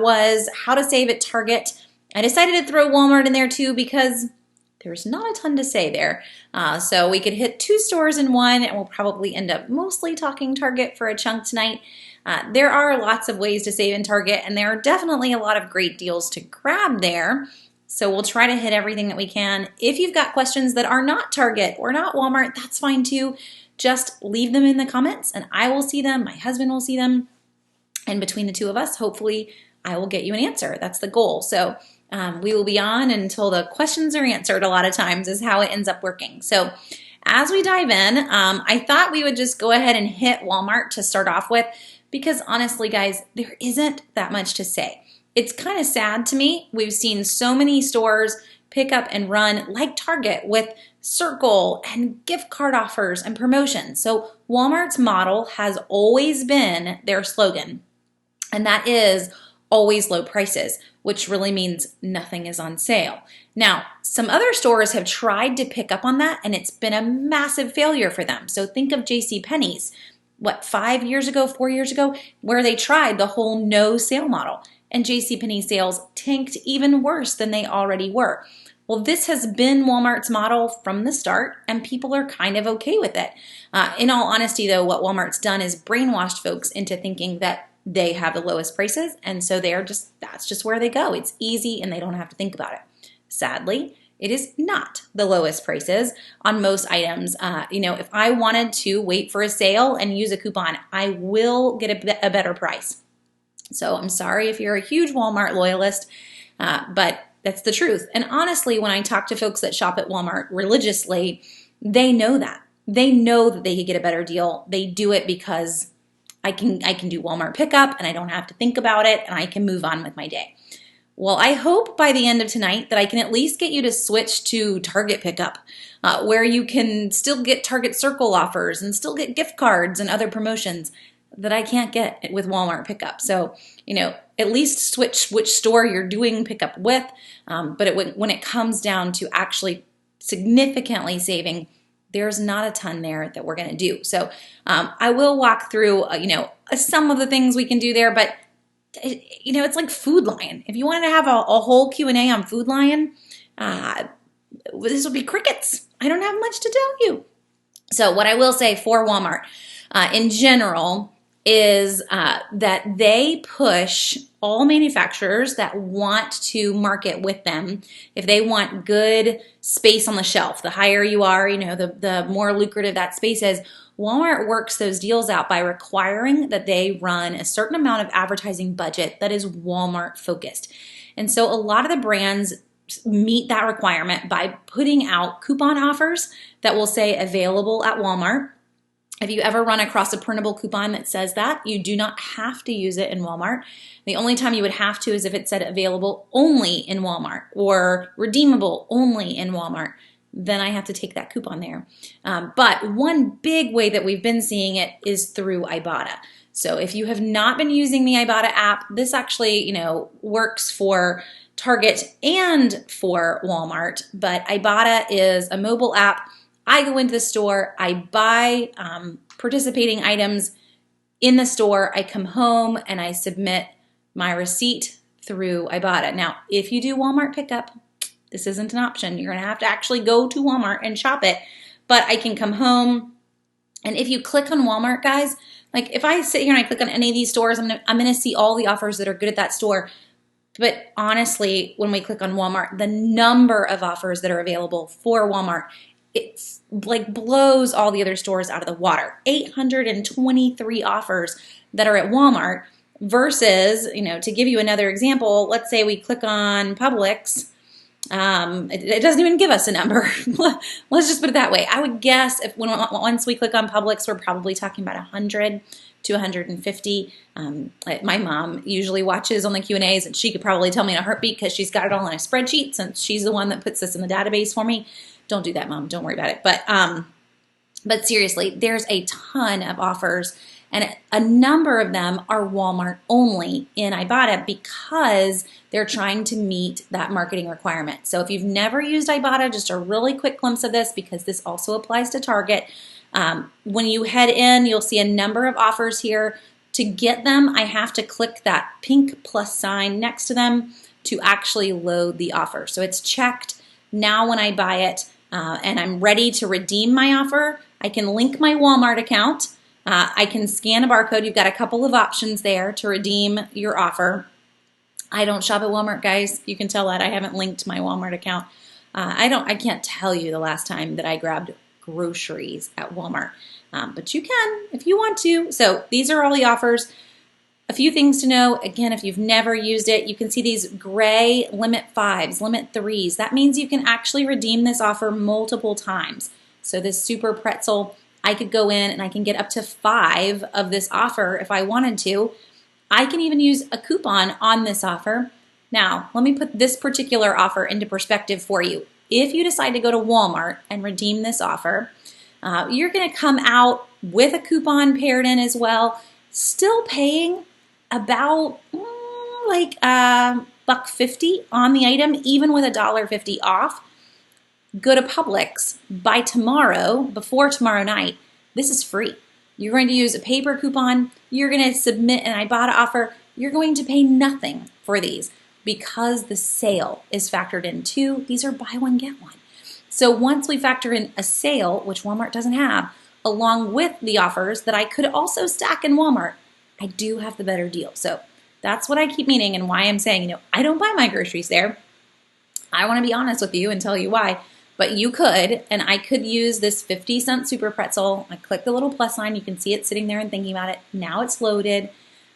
was how to save at Target. I decided to throw Walmart in there too because there's not a ton to say there. So we could hit 2 stores in one, and we'll probably end up mostly talking Target for a chunk tonight. There are lots of ways to save in Target, and there are definitely a lot of great deals to grab there. So we'll try to hit everything that we can. If you've got questions that are not Target or not Walmart, that's fine too. Just leave them in the comments and I will see them. My husband will see them. And between the two of us, hopefully I will get you an answer. That's the goal. So we will be on until the questions are answered a lot of times is how it ends up working. So as we dive in, I thought we would just go ahead and hit Walmart to start off with because honestly, guys, there isn't that much to say. It's kind of sad to me. We've seen so many stores pick up and run like Target with Circle and gift card offers and promotions. So Walmart's model has always been their slogan, and that is always low prices, which really means nothing is on sale. Now, some other stores have tried to pick up on that, and it's been a massive failure for them. So think of JCPenney's, 5 years ago, 4 years ago, where they tried the whole no sale model, and JCPenney sales tanked even worse than they already were. Well, this has been Walmart's model from the start, and people are kind of okay with it. In all honesty, though, what Walmart's done is brainwashed folks into thinking that they have the lowest prices, and so that's just where they go. It's easy, and they don't have to think about it. Sadly, it is not the lowest prices on most items. If I wanted to wait for a sale and use a coupon, I will get a better price. So I'm sorry if you're a huge Walmart loyalist, but that's the truth. And honestly, when I talk to folks that shop at Walmart religiously, they know that. They know that they could get a better deal. They do it because I can do Walmart pickup and I don't have to think about it and I can move on with my day. Well, I hope by the end of tonight that I can at least get you to switch to Target pickup, where you can still get Target Circle offers and still get gift cards and other promotions that I can't get with Walmart pickup. So, at least switch which store you're doing pickup with. But when it comes down to actually significantly saving, there's not a ton there that we're going to do. So I will walk through, some of the things we can do there, but it's like Food Lion. If you wanted to have a whole Q&A on Food Lion, this will be crickets. I don't have much to tell you. So what I will say for Walmart in general is that they push all manufacturers that want to market with them. If they want good space on the shelf, the higher you are, the more lucrative that space is. Walmart works those deals out by requiring that they run a certain amount of advertising budget that is Walmart focused. And so a lot of the brands meet that requirement by putting out coupon offers that will say available at Walmart. If you ever run across a printable coupon that says that, you do not have to use it in Walmart. The only time you would have to is if it said available only in Walmart or redeemable only in Walmart. Then I have to take that coupon there. But one big way that we've been seeing it is through Ibotta. So if you have not been using the Ibotta app, this actually, works for Target and for Walmart. But Ibotta is a mobile app. I go into the store, I buy participating items in the store, I come home and I submit my receipt through Ibotta. Now, if you do Walmart pickup, this isn't an option. You're gonna have to actually go to Walmart and shop it, but I can come home. And if you click on Walmart, guys, like if I sit here and I click on any of these stores, I'm gonna see all the offers that are good at that store. But honestly, when we click on Walmart, the number of offers that are available for Walmart, it's like blows all the other stores out of the water. 823 offers that are at Walmart versus, to give you another example, let's say we click on Publix. It doesn't even give us a number. Let's just put it that way. I would guess once we click on Publix, we're probably talking about 100 to 150. My mom usually watches on the Q&As, and she could probably tell me in a heartbeat because she's got it all in a spreadsheet since she's the one that puts this in the database for me. Don't do that, Mom. Don't worry about it. But seriously, there's a ton of offers, and a number of them are Walmart only in Ibotta because they're trying to meet that marketing requirement. So if you've never used Ibotta, just a really quick glimpse of this because this also applies to Target. When you head in, you'll see a number of offers here. To get them, I have to click that pink plus sign next to them to actually load the offer. So it's checked. Now when I buy it and I'm ready to redeem my offer, I can link my Walmart account. I can scan a barcode. You've got a couple of options there to redeem your offer. I don't shop at Walmart, guys. You can tell that I haven't linked my Walmart account. I can't tell you the last time that I grabbed groceries at Walmart, but you can if you want to. So these are all the offers. A few things to know. Again, if you've never used it, you can see these gray limit 5s, limit 3s. That means you can actually redeem this offer multiple times. So this super pretzel, I could go in and I can get up to 5 of this offer if I wanted to. I can even use a coupon on this offer. Now, let me put this particular offer into perspective for you. If you decide to go to Walmart and redeem this offer, you're going to come out with a coupon paired in as well, still paying about like $1.50 on the item, even with $1.50 off. Go to Publix, by tomorrow, before tomorrow night, this is free. You're going to use a paper coupon, you're going to submit an Ibotta offer, you're going to pay nothing for these because the sale is factored in too. These are buy one, get one. So once we factor in a sale, which Walmart doesn't have, along with the offers that I could also stack in Walmart, I do have the better deal. So that's what I keep meaning and why I'm saying, I don't buy my groceries there. I want to be honest with you and tell you why. But you could, and I could use this 50-cent super pretzel. I click the little plus sign. You can see it sitting there and thinking about it. Now it's loaded.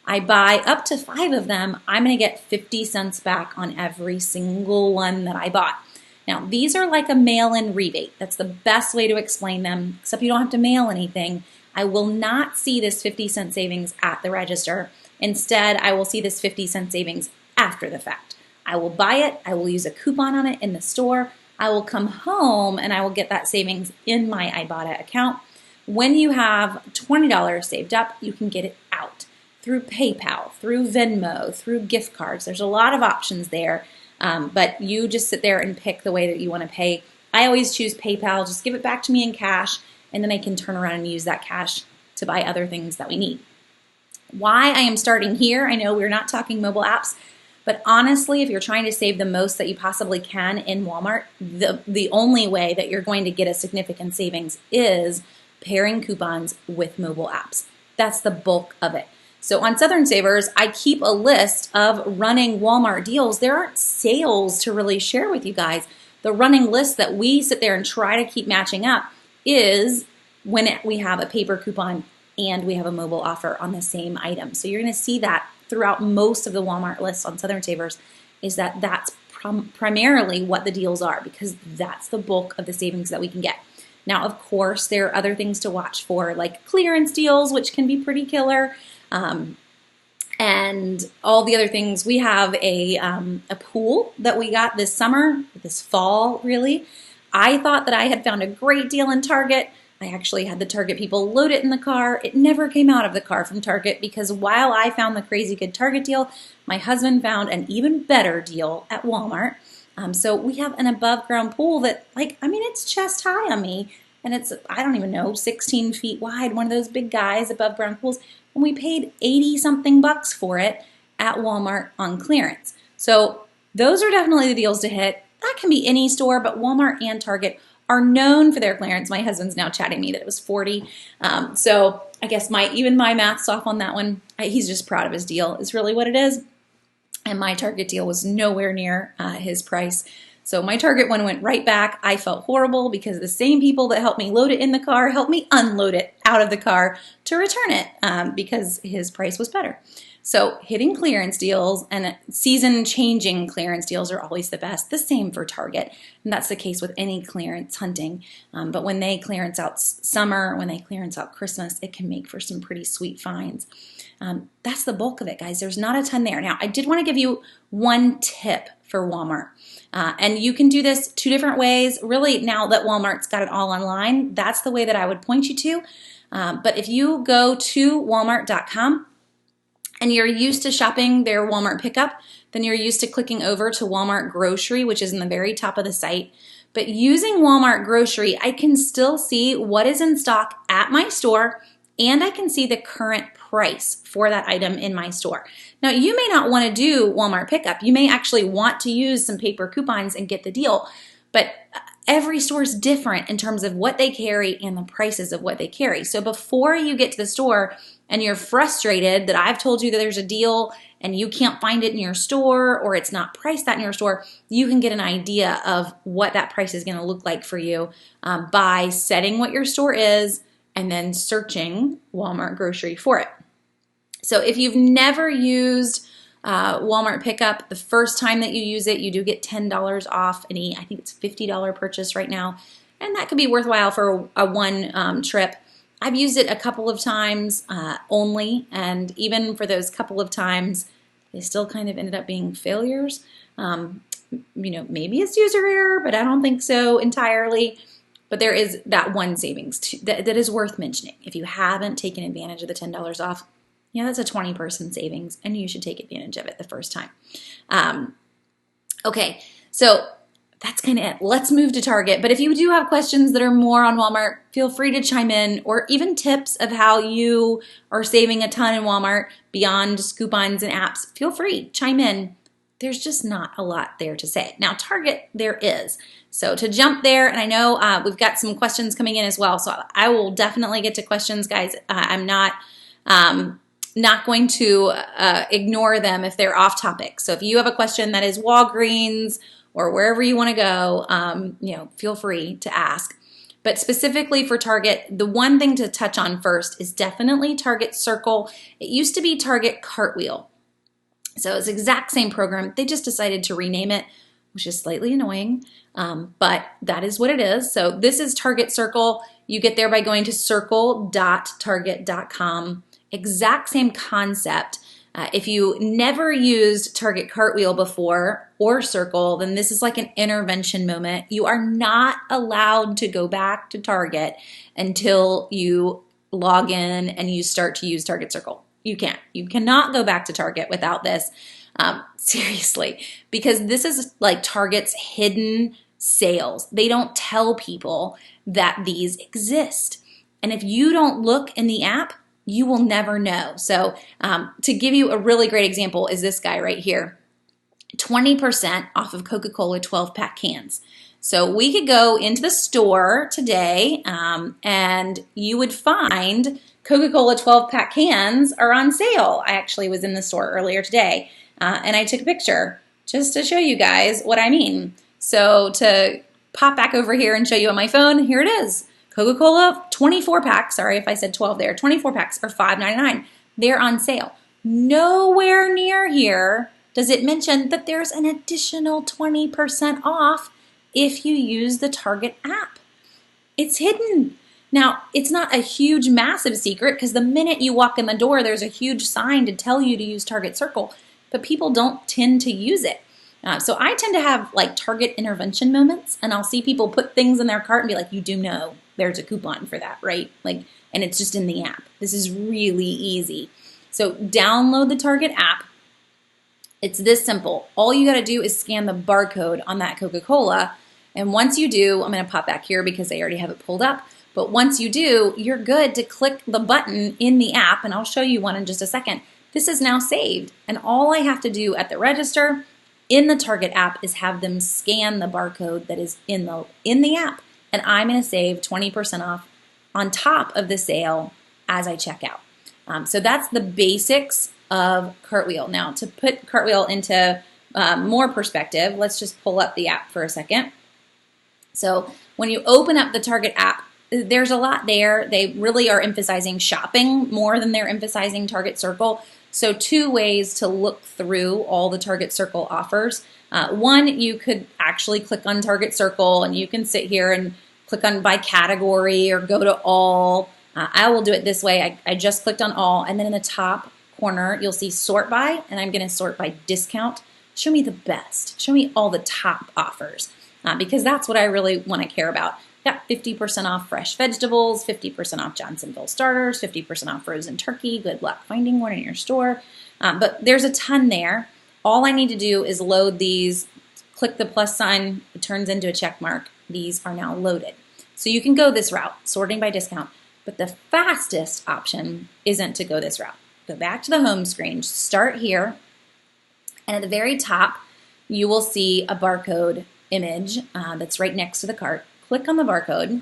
I buy up to 5 of them. I'm going to get 50 cents back on every single one that I bought. Now, these are like a mail-in rebate. That's the best way to explain them, except you don't have to mail anything. I will not see this 50-cent savings at the register. Instead, I will see this 50-cent savings after the fact. I will buy it. I will use a coupon on it in the store. I will come home and I will get that savings in my Ibotta account. When you have $20 saved up, you can get it out through PayPal, through Venmo, through gift cards. There's a lot of options there, but you just sit there and pick the way that you want to pay. I always choose PayPal. Just give it back to me in cash, and then I can turn around and use that cash to buy other things that we need. Why I am starting here, I know we're not talking mobile apps, but honestly, if you're trying to save the most that you possibly can in Walmart, the only way that you're going to get a significant savings is pairing coupons with mobile apps. That's the bulk of it. So on Southern Savers, I keep a list of running Walmart deals. There aren't sales to really share with you guys. The running list that we sit there and try to keep matching up is when we have a paper coupon and we have a mobile offer on the same item. So you're going to see that throughout most of the Walmart lists on Southern Savers, is that that's primarily what the deals are, because that's the bulk of the savings that we can get. Now, of course, there are other things to watch for, like clearance deals, which can be pretty killer, and all the other things. We have a pool that we got this summer, this fall, really. I thought that I had found a great deal in Target. I actually had the Target people load it in the car. It never came out of the car from Target because while I found the crazy good Target deal, my husband found an even better deal at Walmart. So we have an above ground pool that, it's chest high on me, and it's, I don't even know, 16 feet wide, one of those big guys, above ground pools, and we paid 80 something bucks for it at Walmart on clearance. So those are definitely the deals to hit. That can be any store, but Walmart and Target are known for their clearance. My husband's now chatting me that it was 40. So I guess even my math's off on that one. He's just proud of his deal is really what it is. And my Target deal was nowhere near his price. So my Target one went right back. I felt horrible because the same people that helped me load it in the car helped me unload it out of the car to return it because his price was better. So hitting clearance deals and season-changing clearance deals are always the best. The same for Target, and that's the case with any clearance hunting. But when they clearance out summer, when they clearance out Christmas, it can make for some pretty sweet finds. That's the bulk of it, guys. There's not a ton there. Now, I did want to give you one tip for Walmart. And you can do this 2 different ways. Really, now that Walmart's got it all online, that's the way that I would point you to. But if you go to walmart.com, and you're used to shopping their Walmart pickup, then you're used to clicking over to Walmart Grocery, which is in the very top of the site. But using Walmart Grocery, I can still see what is in stock at my store, and I can see the current price for that item in my store. Now, you may not want to do Walmart pickup. You may actually want to use some paper coupons and get the deal, but every store is different in terms of what they carry and the prices of what they carry. So before you get to the store and you're frustrated that I've told you that there's a deal and you can't find it in your store or it's not priced that in your store, you can get an idea of what that price is going to look like for you by setting what your store is and then searching Walmart grocery for it. So if you've never used Walmart pickup, the first time that you use it, you do get $10 off any, I think it's $50 purchase right now, and that could be worthwhile for a one trip. I've used it a couple of times only, and even for those couple of times, they still kind of ended up being failures. Maybe it's user error, but I don't think so entirely. But there is that one savings that is worth mentioning. If you haven't taken advantage of the $10 off, that's a 20-person savings, and you should take advantage of it the first time. Okay, so that's kind of it. Let's move to Target. But if you do have questions that are more on Walmart, feel free to chime in, or even tips of how you are saving a ton in Walmart beyond just coupons and apps. Feel free, chime in. There's just not a lot there to say. Now, Target, there is. So to jump there, and I know we've got some questions coming in as well, so I will definitely get to questions, guys. I'm not going to ignore them if they're off topic. So if you have a question that is Walgreens or wherever you want to go, feel free to ask. But specifically for Target, the one thing to touch on first is definitely Target Circle. It used to be Target Cartwheel. So it's the exact same program. They just decided to rename it, which is slightly annoying, but that is what it is. So this is Target Circle. You get there by going to circle.target.com. Exact same concept. If you never used Target Cartwheel before or Circle, then this is like an intervention moment. You are not allowed to go back to Target until you log in and you start to use Target Circle. You can't. You cannot go back to Target without this. Seriously, because this is like Target's hidden sales. They don't tell people that these exist. And if you don't look in the app, you will never know. So to give you a really great example is this guy right here. 20% off of Coca-Cola 12-pack cans. So we could go into the store today and you would find Coca-Cola 12-pack cans are on sale. I actually was in the store earlier today and I took a picture just to show you guys what I mean. So to pop back over here and show you on my phone, here it is. Coca-Cola 24 packs, sorry if I said 12 there, 24 packs are $5.99. They're on sale. Nowhere near here does it mention that there's an additional 20% off if you use the Target app. It's hidden. Now, it's not a huge, massive secret because the minute you walk in the door, there's a huge sign to tell you to use Target Circle, but people don't tend to use it. So I tend to have like Target intervention moments, and I'll see people put things in their cart and be like, you do know there's a coupon for that, right? And it's just in the app. This is really easy. So download the Target app. It's this simple. All you got to do is scan the barcode on that Coca-Cola. And once you do, I'm going to pop back here because I already have it pulled up. But once you do, you're good to click the button in the app, and I'll show you one in just a second. This is now saved. And all I have to do at the register in the Target app is have them scan the barcode that is in the app. And I'm going to save 20% off on top of the sale as I check out. So that's the basics of Cartwheel. Now, to put Cartwheel into more perspective, let's just pull up the app for a second. So when you open up the Target app, there's a lot there. They really are emphasizing shopping more than they're emphasizing Target Circle. So 2 ways to look through all the Target Circle offers. One, you could actually click on Target Circle and you can sit here and click on by category or go to all. I will do it this way. I just clicked on all, and then in the top corner, you'll see sort by, and I'm going to sort by discount. Show me the best. Show me all the top offers because that's what I really want to care about. Got 50% off fresh vegetables, 50% off Johnsonville starters, 50% off frozen turkey. Good luck finding one in your store. But there's a ton there. All I need to do is load these, click the plus sign, it turns into a check mark. These are now loaded. So you can go this route, sorting by discount. But the fastest option isn't to go this route. Go back to the home screen, start here, and at the very top, you will see a barcode image that's right next to the cart. Click on the barcode,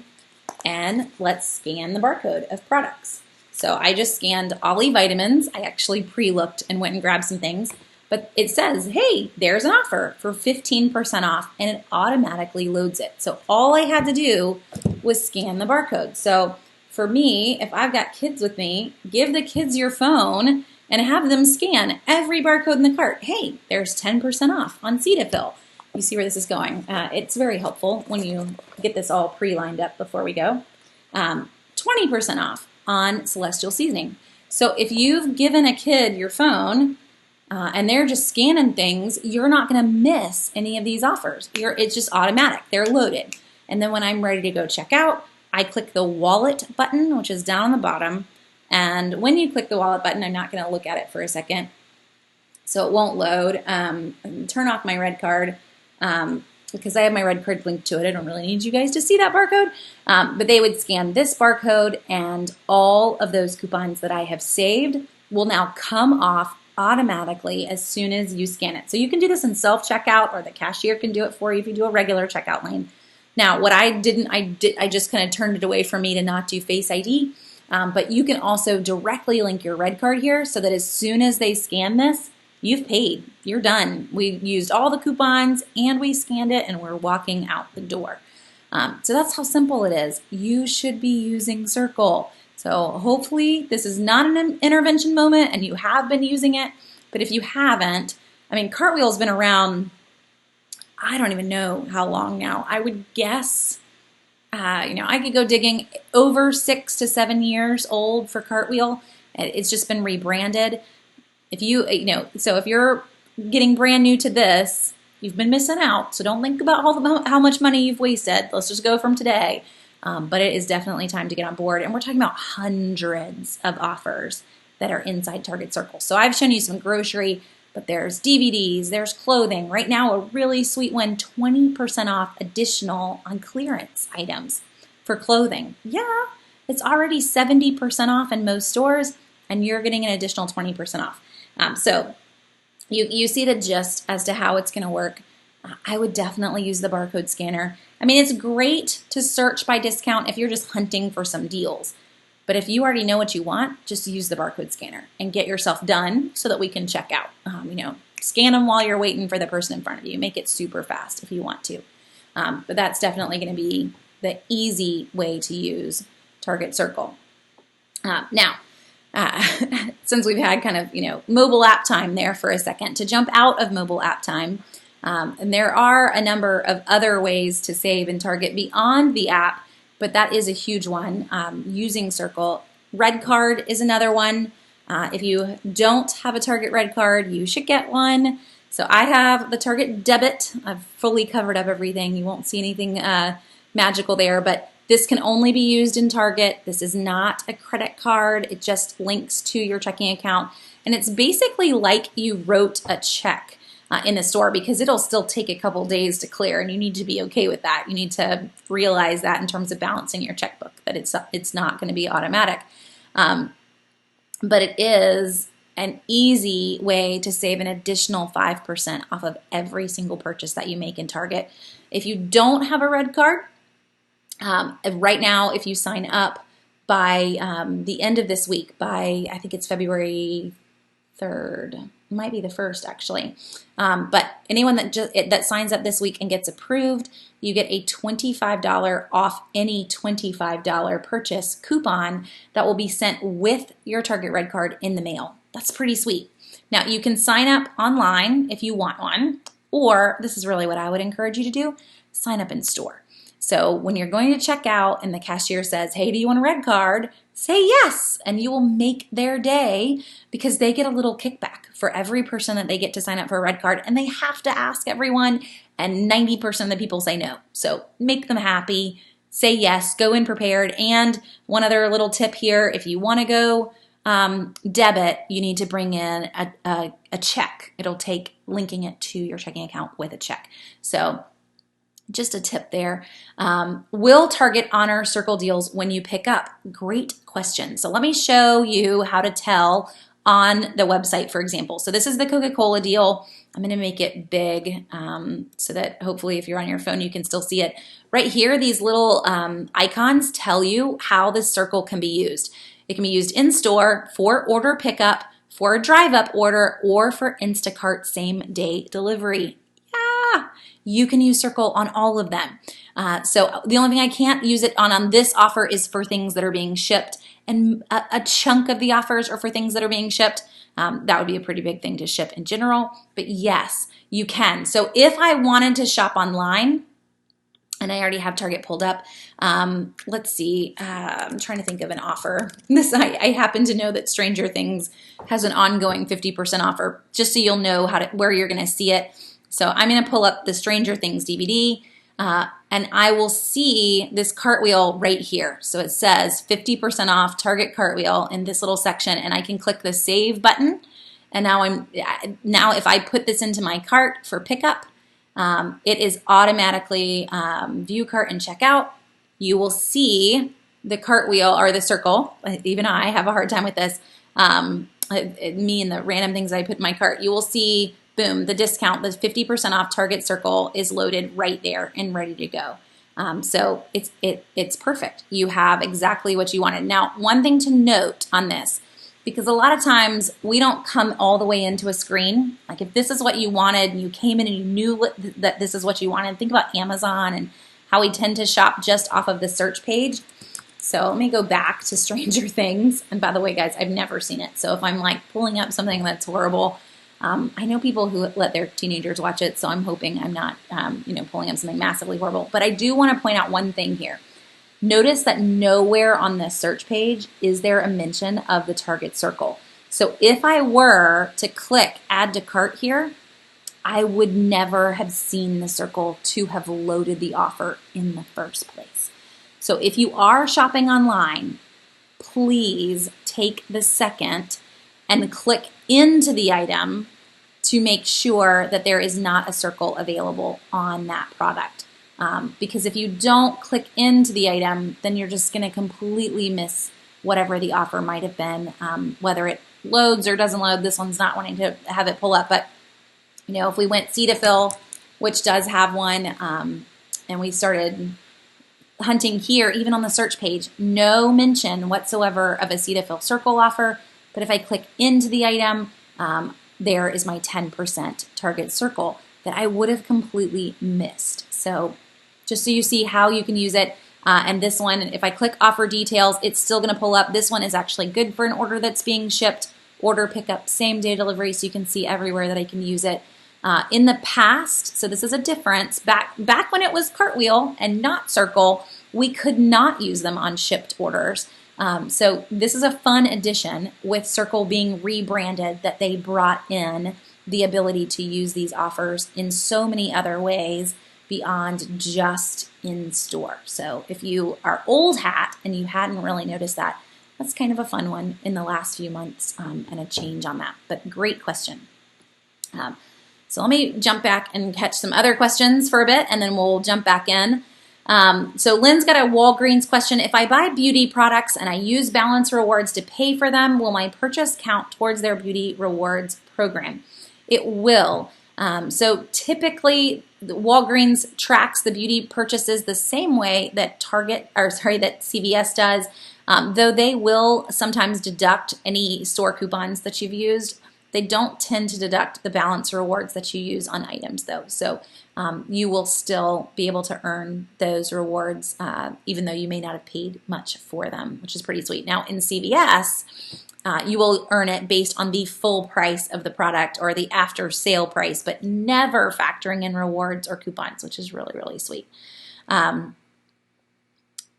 and let's scan the barcode of products. So I just scanned Ollie vitamins. I actually pre-looked and went and grabbed some things. But it says, hey, there's an offer for 15% off, and it automatically loads it. So all I had to do was scan the barcode. So for me, if I've got kids with me, give the kids your phone and have them scan every barcode in the cart. Hey, there's 10% off on Cetaphil. You see where this is going. It's very helpful when you get this all pre-lined up before we go. 20% off on Celestial Seasoning. So if you've given a kid your phone, and they're just scanning things, you're not going to miss any of these offers. It's just automatic. They're loaded. And then when I'm ready to go check out, I click the wallet button, which is down on the bottom. And when you click the wallet button, I'm not going to look at it for a second, so it won't load. Turn off my red card because I have my red card linked to it. I don't really need you guys to see that barcode. But they would scan this barcode, and all of those coupons that I have saved will now come off automatically as soon as you scan it. So you can do this in self-checkout, or the cashier can do it for you if you do a regular checkout lane. Now, what I didn't, I just kind of turned it away from me to not do Face ID, but you can also directly link your red card here so that as soon as they scan this, you've paid, you're done. We used all the coupons and we scanned it and we're walking out the door. So that's how simple it is. You should be using Circle. So hopefully this is not an intervention moment and you have been using it. But if you haven't, I mean, Cartwheel's been around, I don't even know how long now. I would guess, I could go digging, over 6 to 7 years old for Cartwheel. It's just been rebranded. If so if you're getting brand new to this, you've been missing out. So don't think about how much money you've wasted. Let's just go from today. But it is definitely time to get on board. And we're talking about hundreds of offers that are inside Target Circle. So I've shown you some grocery, but there's DVDs, there's clothing. Right now, a really sweet one, 20% off additional on clearance items for clothing. Yeah, it's already 70% off in most stores, and you're getting an additional 20% off. So you see the gist as to how it's going to work. I would definitely use the barcode scanner. I mean, it's great to search by discount if you're just hunting for some deals. But if you already know what you want, just use the barcode scanner and get yourself done so that we can check out. Scan them while you're waiting for the person in front of you. Make it super fast if you want to. But that's definitely going to be the easy way to use Target Circle. Now, since we've had kind of, mobile app time there for a second, to jump out of mobile app time, and there are a number of other ways to save in Target beyond the app, but that is a huge one, using Circle. Red card is another one. If you don't have a Target red card, you should get one. So I have the Target debit. I've fully covered up everything. You won't see anything magical there, but this can only be used in Target. This is not a credit card. It just links to your checking account. And it's basically like you wrote a check in the store, because it'll still take a couple days to clear, and you need to be okay with that. You need to realize that in terms of balancing your checkbook, that it's not going to be automatic. But it is an easy way to save an additional 5% off of every single purchase that you make in Target. If you don't have a red card, right now, if you sign up by the end of this week, by I think it's February 3rd, it might be the 1st actually, but anyone that signs up this week and gets approved, you get a $25 off any $25 purchase coupon that will be sent with your Target red card in the mail. That's pretty sweet. Now, you can sign up online if you want one, or this is really what I would encourage you to do, sign up in store. So when you're going to check out and the cashier says, hey, do you want a red card? Say yes, and you will make their day, because they get a little kickback for every person that they get to sign up for a red card, and they have to ask everyone, and 90% of the people say no. So make them happy, say yes, go in prepared. And one other little tip here, if you want to go debit, you need to bring in a check. It'll take linking it to your checking account with a check. So Just a tip there. Will Target honor circle deals when you pick up? Great question. So let me show you how to tell on the website, for example. So this is the Coca-Cola deal. I'm going to make it big so that hopefully if you're on your phone, you can still see it. Right here, these little icons tell you how this circle can be used. It can be used in store for order pickup, for a drive-up order, or for Instacart same-day delivery. Yeah, you can use Circle on all of them. So the only thing I can't use it on this offer is for things that are being shipped, and a chunk of the offers are for things that are being shipped. That would be a pretty big thing to ship in general, but yes, you can. So if I wanted to shop online, and I already have Target pulled up. Let's see. I'm trying to think of an offer. I happen to know that Stranger Things has an ongoing 50% offer, just so you'll know where you're going to see it. So I'm going to pull up the Stranger Things DVD, and I will see this cartwheel right here. So it says 50% off Target cartwheel in this little section, and I can click the Save button. And now if I put this into my cart for pickup, it is automatically view cart and checkout. You will see the cartwheel or the circle. Even I have a hard time with this. Me and the random things I put in my cart. You will see, boom, the discount, the 50% off Target circle is loaded right there and ready to go. So it's perfect. You have exactly what you wanted. Now, one thing to note on this, because a lot of times we don't come all the way into a screen. Like if this is what you wanted and you came in and you knew that this is what you wanted, think about Amazon and how we tend to shop just off of the search page. So let me go back to Stranger Things. And by the way, guys, I've never seen it. So if I'm like pulling up something that's horrible, I know people who let their teenagers watch it. So I'm hoping I'm not, pulling up something massively horrible. But I do want to point out one thing here. Notice that nowhere on this search page is there a mention of the Target circle. So if I were to click add to cart here, I would never have seen the circle to have loaded the offer in the first place. So if you are shopping online, please take the second and click into the item to make sure that there is not a circle available on that product. Because if you don't click into the item, then you're just going to completely miss whatever the offer might have been, whether it loads or doesn't load. This one's not wanting to have it pull up, but if we went Cetaphil, which does have one, and we started hunting here, even on the search page, no mention whatsoever of a Cetaphil circle offer. But if I click into the item, there is my 10% Target circle that I would have completely missed. So just so you see how you can use it. And this one, if I click offer details, it's still going to pull up. This one is actually good for an order that's being shipped, order pickup, same day delivery. So you can see everywhere that I can use it. In the past, so this is a difference, back when it was cartwheel and not circle, we could not use them on shipped orders. So this is a fun addition with Circle being rebranded, that they brought in the ability to use these offers in so many other ways beyond just in store. So if you are old hat and you hadn't really noticed that, that's kind of a fun one in the last few months, and a change on that. But great question. So let me jump back and catch some other questions for a bit, and then we'll jump back in. So Lynn's got a Walgreens question. If I buy beauty products and I use Balance Rewards to pay for them, will my purchase count towards their beauty rewards program? It will. So typically, Walgreens tracks the beauty purchases the same way that that CVS does, though they will sometimes deduct any store coupons that you've used. They don't tend to deduct the Balance Rewards that you use on items, though. So you will still be able to earn those rewards, even though you may not have paid much for them, which is pretty sweet. Now, in CVS, you will earn it based on the full price of the product or the after sale price, but never factoring in rewards or coupons, which is really, really sweet.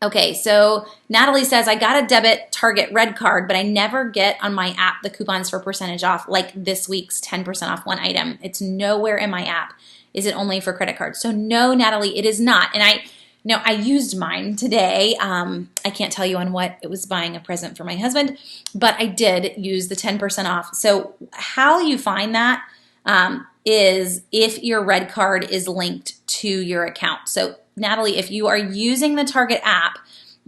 Okay, so Natalie says, I got a debit Target red card, but I never get on my app the coupons for percentage off, like this week's 10% off one item. It's nowhere in my app. Is it only for credit cards? So no, Natalie, it is not. And I used mine today. I can't tell you on what. It was buying a present for my husband, but I did use the 10% off. So how you find that is if your red card is linked to your account. So Natalie, if you are using the Target app,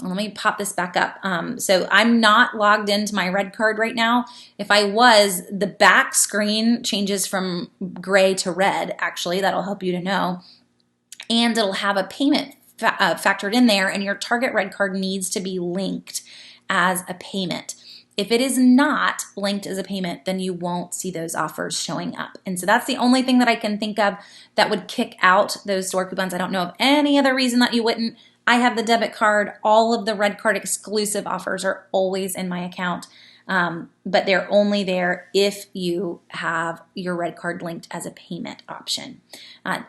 let me pop this back up. So I'm not logged into my red card right now. If I was, the back screen changes from gray to red, actually. That'll help you to know. And it'll have a payment factored in there, and your Target red card needs to be linked as a payment. If it is not linked as a payment, then you won't see those offers showing up. And so that's the only thing that I can think of that would kick out those store coupons. I don't know of any other reason that you wouldn't. I have the debit card. All of the red card exclusive offers are always in my account, but they're only there if you have your red card linked as a payment option.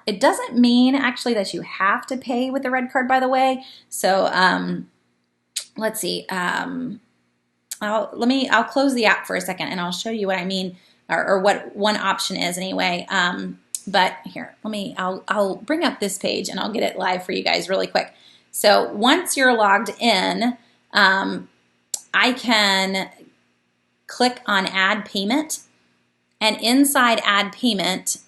It doesn't mean actually that you have to pay with the red card, by the way. So let's see. I'll close the app for a second and I'll show you what I mean, or what one option is anyway. But here, I'll bring up this page and I'll get it live for you guys really quick. So once you're logged in, I can click on add payment, and inside add payment,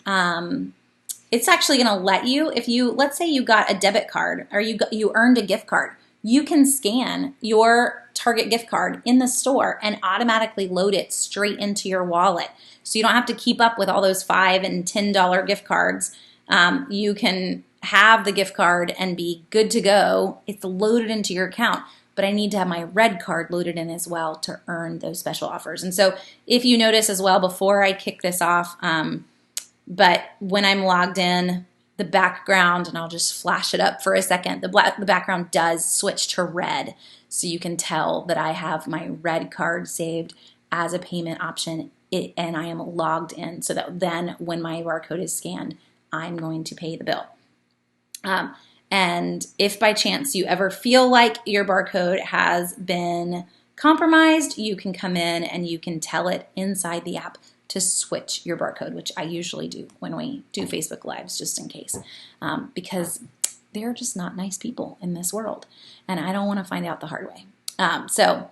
it's actually going to let you, let's say you got a debit card or you earned a gift card, you can scan your Target gift card in the store and automatically load it straight into your wallet. So you don't have to keep up with all those $5 and $10 gift cards. You can have the gift card and be good to go. It's loaded into your account, but I need to have my red card loaded in as well to earn those special offers. And so if you notice as well, before I kick this off, but when I'm logged in, the background, and I'll just flash it up for a second, the background does switch to red. So you can tell that I have my red card saved as a payment option, and I am logged in, so that then when my barcode is scanned, I'm going to pay the bill. And if by chance you ever feel like your barcode has been compromised, you can come in and you can tell it inside the app to switch your barcode, which I usually do when we do Facebook Lives, just in case, because they're just not nice people in this world, and I don't want to find out the hard way. So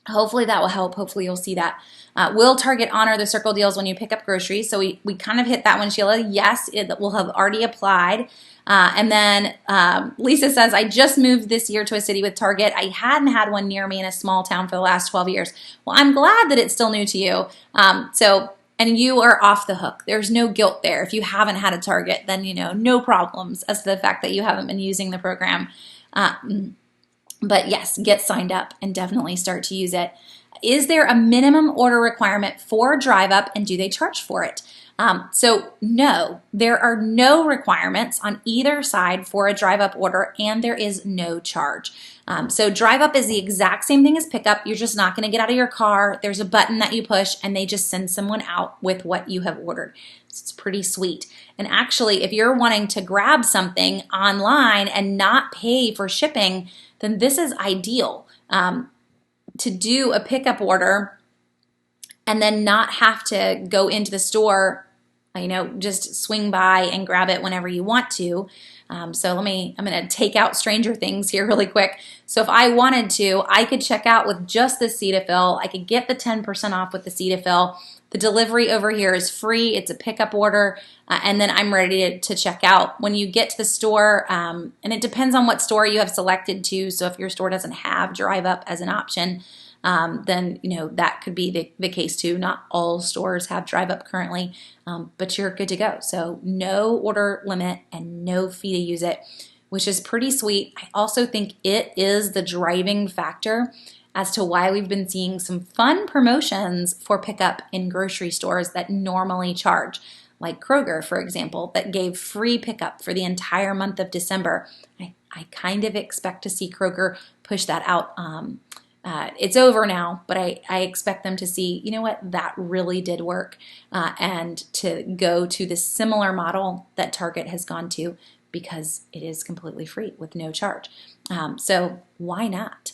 hopefully that will help. Hopefully you'll see that. Will Target honor the circle deals when you pick up groceries? So we kind of hit that one, Sheila. Yes, it will have already applied. And then Lisa says, I just moved this year to a city with Target. I hadn't had one near me in a small town for the last 12 years. Well, I'm glad that it's still new to you. And you are off the hook. There's no guilt there. If you haven't had a Target, then, no problems as to the fact that you haven't been using the program. But yes, get signed up and definitely start to use it. Is there a minimum order requirement for drive up, and do they charge for it? So no, there are no requirements on either side for a drive up order, and there is no charge. So drive up is the exact same thing as pickup. You're just not going to get out of your car. There's a button that you push and they just send someone out with what you have ordered. So it's pretty sweet. And actually, if you're wanting to grab something online and not pay for shipping, then this is ideal. To do a pickup order and then not have to go into the store, just swing by and grab it whenever you want to. So I'm going to take out Stranger Things here really quick. So if I wanted to, I could check out with just the Cetaphil. I could get the 10% off with the Cetaphil. The delivery over here is free. It's a pickup order, and then I'm ready to check out. When you get to the store, and it depends on what store you have selected to, so if your store doesn't have drive up as an option, then that could be the case too. Not all stores have drive up currently, but you're good to go. So no order limit and no fee to use it, which is pretty sweet. I also think it is the driving factor as to why we've been seeing some fun promotions for pickup in grocery stores that normally charge, like Kroger, for example, that gave free pickup for the entire month of December. I kind of expect to see Kroger push that out. It's over now, but I expect them to see, that really did work, and to go to the similar model that Target has gone to, because it is completely free with no charge. So why not?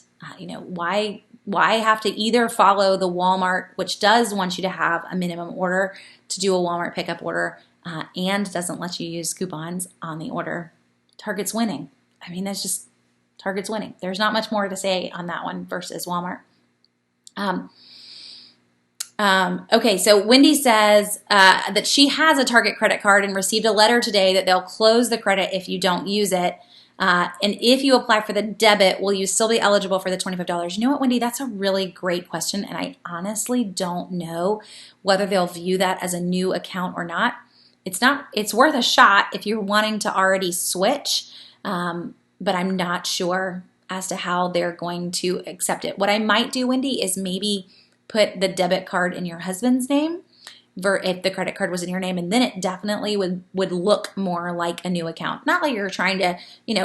Why have to either follow the Walmart, which does want you to have a minimum order to do a Walmart pickup order, and doesn't let you use coupons on the order? Target's winning. That's just Target's winning. There's not much more to say on that one versus Walmart. Okay, so Wendy says that she has a Target credit card and received a letter today that they'll close the credit if you don't use it. And if you apply for the debit, will you still be eligible for the $25? You know what, Wendy, that's a really great question, and I honestly don't know whether they'll view that as a new account or not. It's worth a shot if you're wanting to already switch, but I'm not sure as to how they're going to accept it. What I might do, Wendy, is maybe put the debit card in your husband's name if the credit card was in your name, and then it definitely would look more like a new account. Not like you're trying to,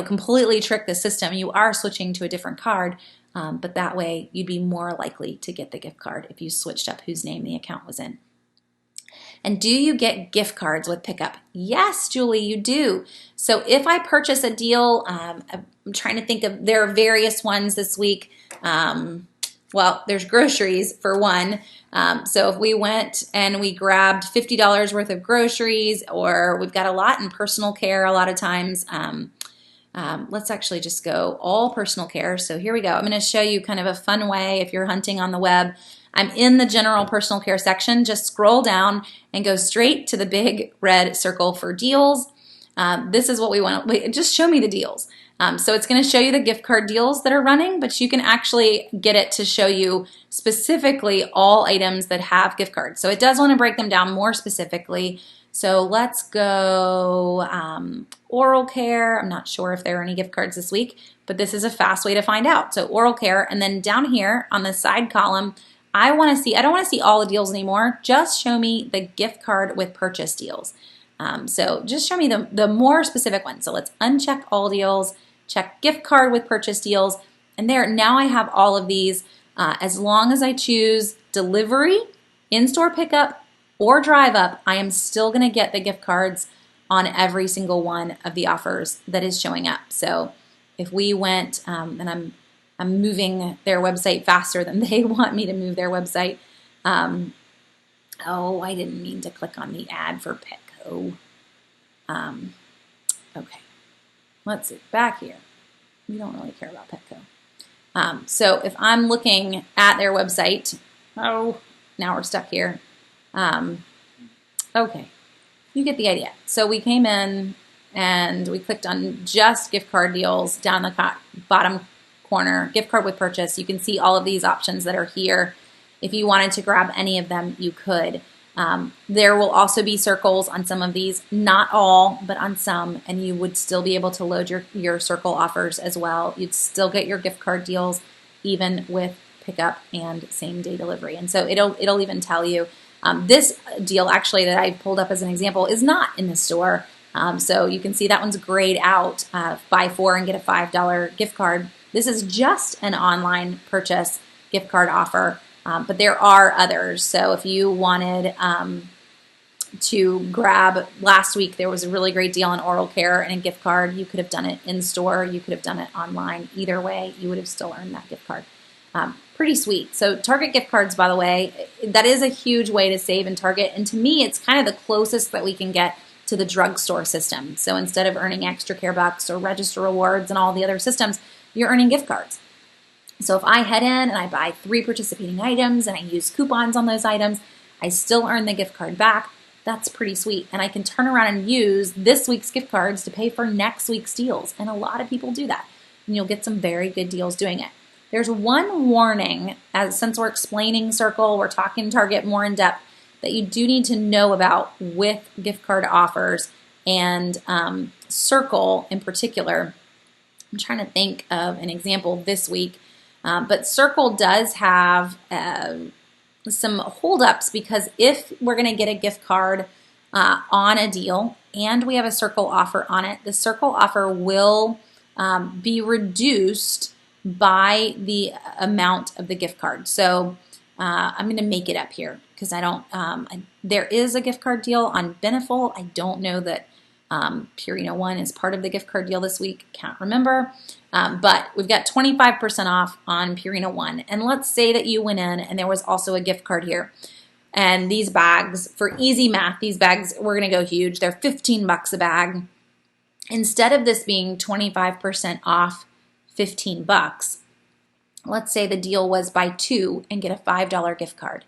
completely trick the system. You are switching to a different card, but that way you'd be more likely to get the gift card if you switched up whose name the account was in. And do you get gift cards with pickup? Yes, Julie, you do. So if I purchase a deal, I'm trying to think of, there are various ones this week. Well, there's groceries for one. So if we went and we grabbed $50 worth of groceries, or we've got a lot in personal care a lot of times. Let's actually just go all personal care. So here we go. I'm going to show you kind of a fun way if you're hunting on the web. I'm in the general personal care section. Just scroll down and go straight to the big red circle for deals. This is what we want. Just show me the deals. So it's going to show you the gift card deals that are running, but you can actually get it to show you specifically all items that have gift cards. So it does want to break them down more specifically. So let's go oral care. I'm not sure if there are any gift cards this week, but this is a fast way to find out. So oral care, and then down here on the side column, I don't want to see all the deals anymore. Just show me the gift card with purchase deals. So just show me the more specific ones. So let's uncheck all deals, check gift card with purchase deals, and there, now I have all of these. As long as I choose delivery, in-store pickup, or drive up, I am still going to get the gift cards on every single one of the offers that is showing up. So if we went, and I'm moving their website faster than they want me to move their website. Oh, I didn't mean to click on the ad for Petco. Okay, let's see, back here. We don't really care about Petco. So if I'm looking at their website, now we're stuck here. Okay, you get the idea. So we came in and we clicked on just gift card deals down the bottom corner, gift card with purchase. You can see all of these options that are here. If you wanted to grab any of them, you could. There will also be circles on some of these, not all, but on some, and you would still be able to load your circle offers as well. You'd still get your gift card deals even with pickup and same day delivery. And so it'll even tell you, this deal actually that I pulled up as an example is not in the store. So you can see that one's grayed out, buy 4 and get a $5 gift card. This is just an online purchase gift card offer, but there are others. So if you wanted to grab, last week there was a really great deal on oral care and a gift card. You could have done it in store. You could have done it online. Either way, you would have still earned that gift card. Pretty sweet. So Target gift cards, by the way, that is a huge way to save in Target. And to me, it's kind of the closest that we can get to the drugstore system. So instead of earning extra care bucks or register rewards and all the other systems, you're earning gift cards. So if I head in and I buy 3 participating items and I use coupons on those items, I still earn the gift card back. That's pretty sweet. And I can turn around and use this week's gift cards to pay for next week's deals. And a lot of people do that. And you'll get some very good deals doing it. There's one warning, since we're explaining Circle, we're talking Target more in depth, that you do need to know about with gift card offers and Circle in particular. I'm trying to think of an example this week, but Circle does have some holdups because if we're going to get a gift card on a deal and we have a Circle offer on it, the Circle offer will be reduced by the amount of the gift card. So I'm going to make it up here because I don't, there is a gift card deal on Beneful. I don't know that Purina One is part of the gift card deal this week. Can't remember. But we've got 25% off on Purina One. And let's say that you went in and there was also a gift card here. And these bags, for easy math, these bags, we're going to go huge. They're $15 a bag. Instead of this being 25% off $15, let's say the deal was buy 2 and get a $5 gift card.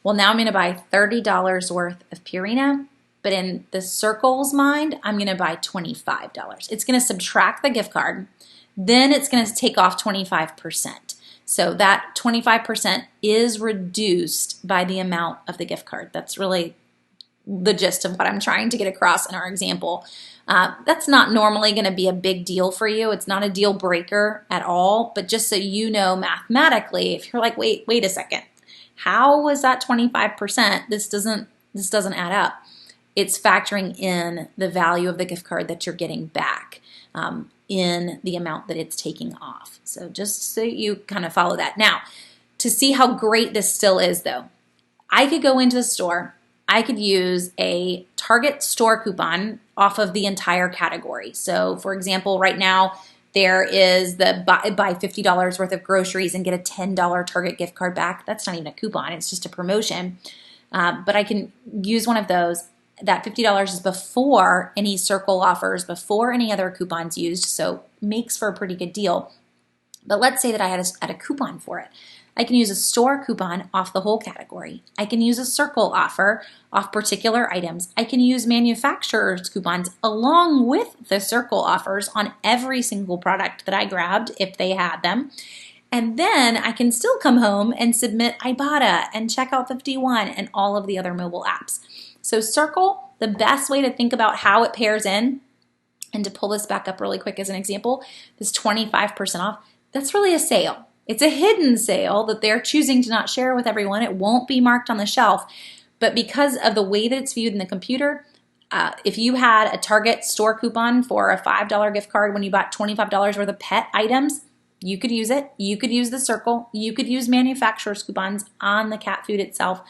Well, now I'm going to buy $30 worth of Purina, but in the Circle's mind, I'm going to buy $25. It's going to subtract the gift card, then it's going to take off 25%. So that 25% is reduced by the amount of the gift card. That's really the gist of what I'm trying to get across in our example. That's not normally going to be a big deal for you. It's not a deal breaker at all, but just so you know mathematically, if you're like, wait a second, how was that 25%? This doesn't add up. It's factoring in the value of the gift card that you're getting back in the amount that it's taking off. So just so you kind of follow that. Now, to see how great this still is though, I could go into the store, I could use a Target store coupon off of the entire category. So for example, right now there is the buy $50 worth of groceries and get a $10 Target gift card back. That's not even a coupon, it's just a promotion. But I can use one of those. That $50 is before any Circle offers, before any other coupons used, so makes for a pretty good deal. But let's say that I had a coupon for it. I can use a store coupon off the whole category. I can use a Circle offer off particular items. I can use manufacturer's coupons along with the Circle offers on every single product that I grabbed if they had them. And then I can still come home and submit Ibotta and Checkout 51 and all of the other mobile apps. So Circle, the best way to think about how it pairs in, and to pull this back up really quick as an example, this 25% off, that's really a sale. It's a hidden sale that they're choosing to not share with everyone. It won't be marked on the shelf, but because of the way that it's viewed in the computer, if you had a Target store coupon for a $5 gift card when you bought $25 worth of pet items, you could use it. You could use the Circle. You could use manufacturer's coupons on the cat food itself.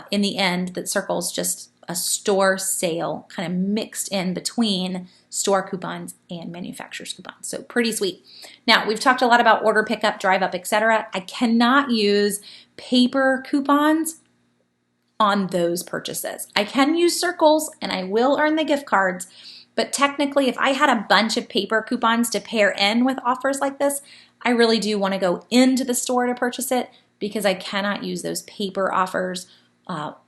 In the end, that Circle's just a store sale kind of mixed in between store coupons and manufacturer's coupons. So pretty sweet. Now, we've talked a lot about order pickup, drive up, etc. I cannot use paper coupons on those purchases. I can use Circles and I will earn the gift cards, but technically if I had a bunch of paper coupons to pair in with offers like this, I really do want to go into the store to purchase it because I cannot use those paper offers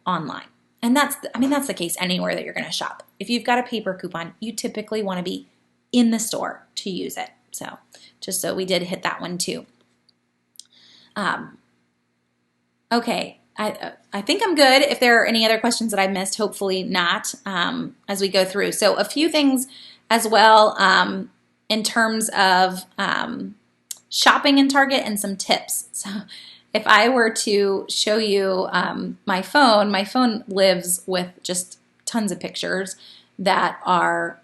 online. And that's the case anywhere that you're going to shop. If you've got a paper coupon, you typically want to be in the store to use it. So just so we did hit that one too. Okay, I think I'm good. If there are any other questions that I missed, hopefully not, as we go through. So a few things as well in terms of shopping in Target and some tips. So if I were to show you my phone lives with just tons of pictures that are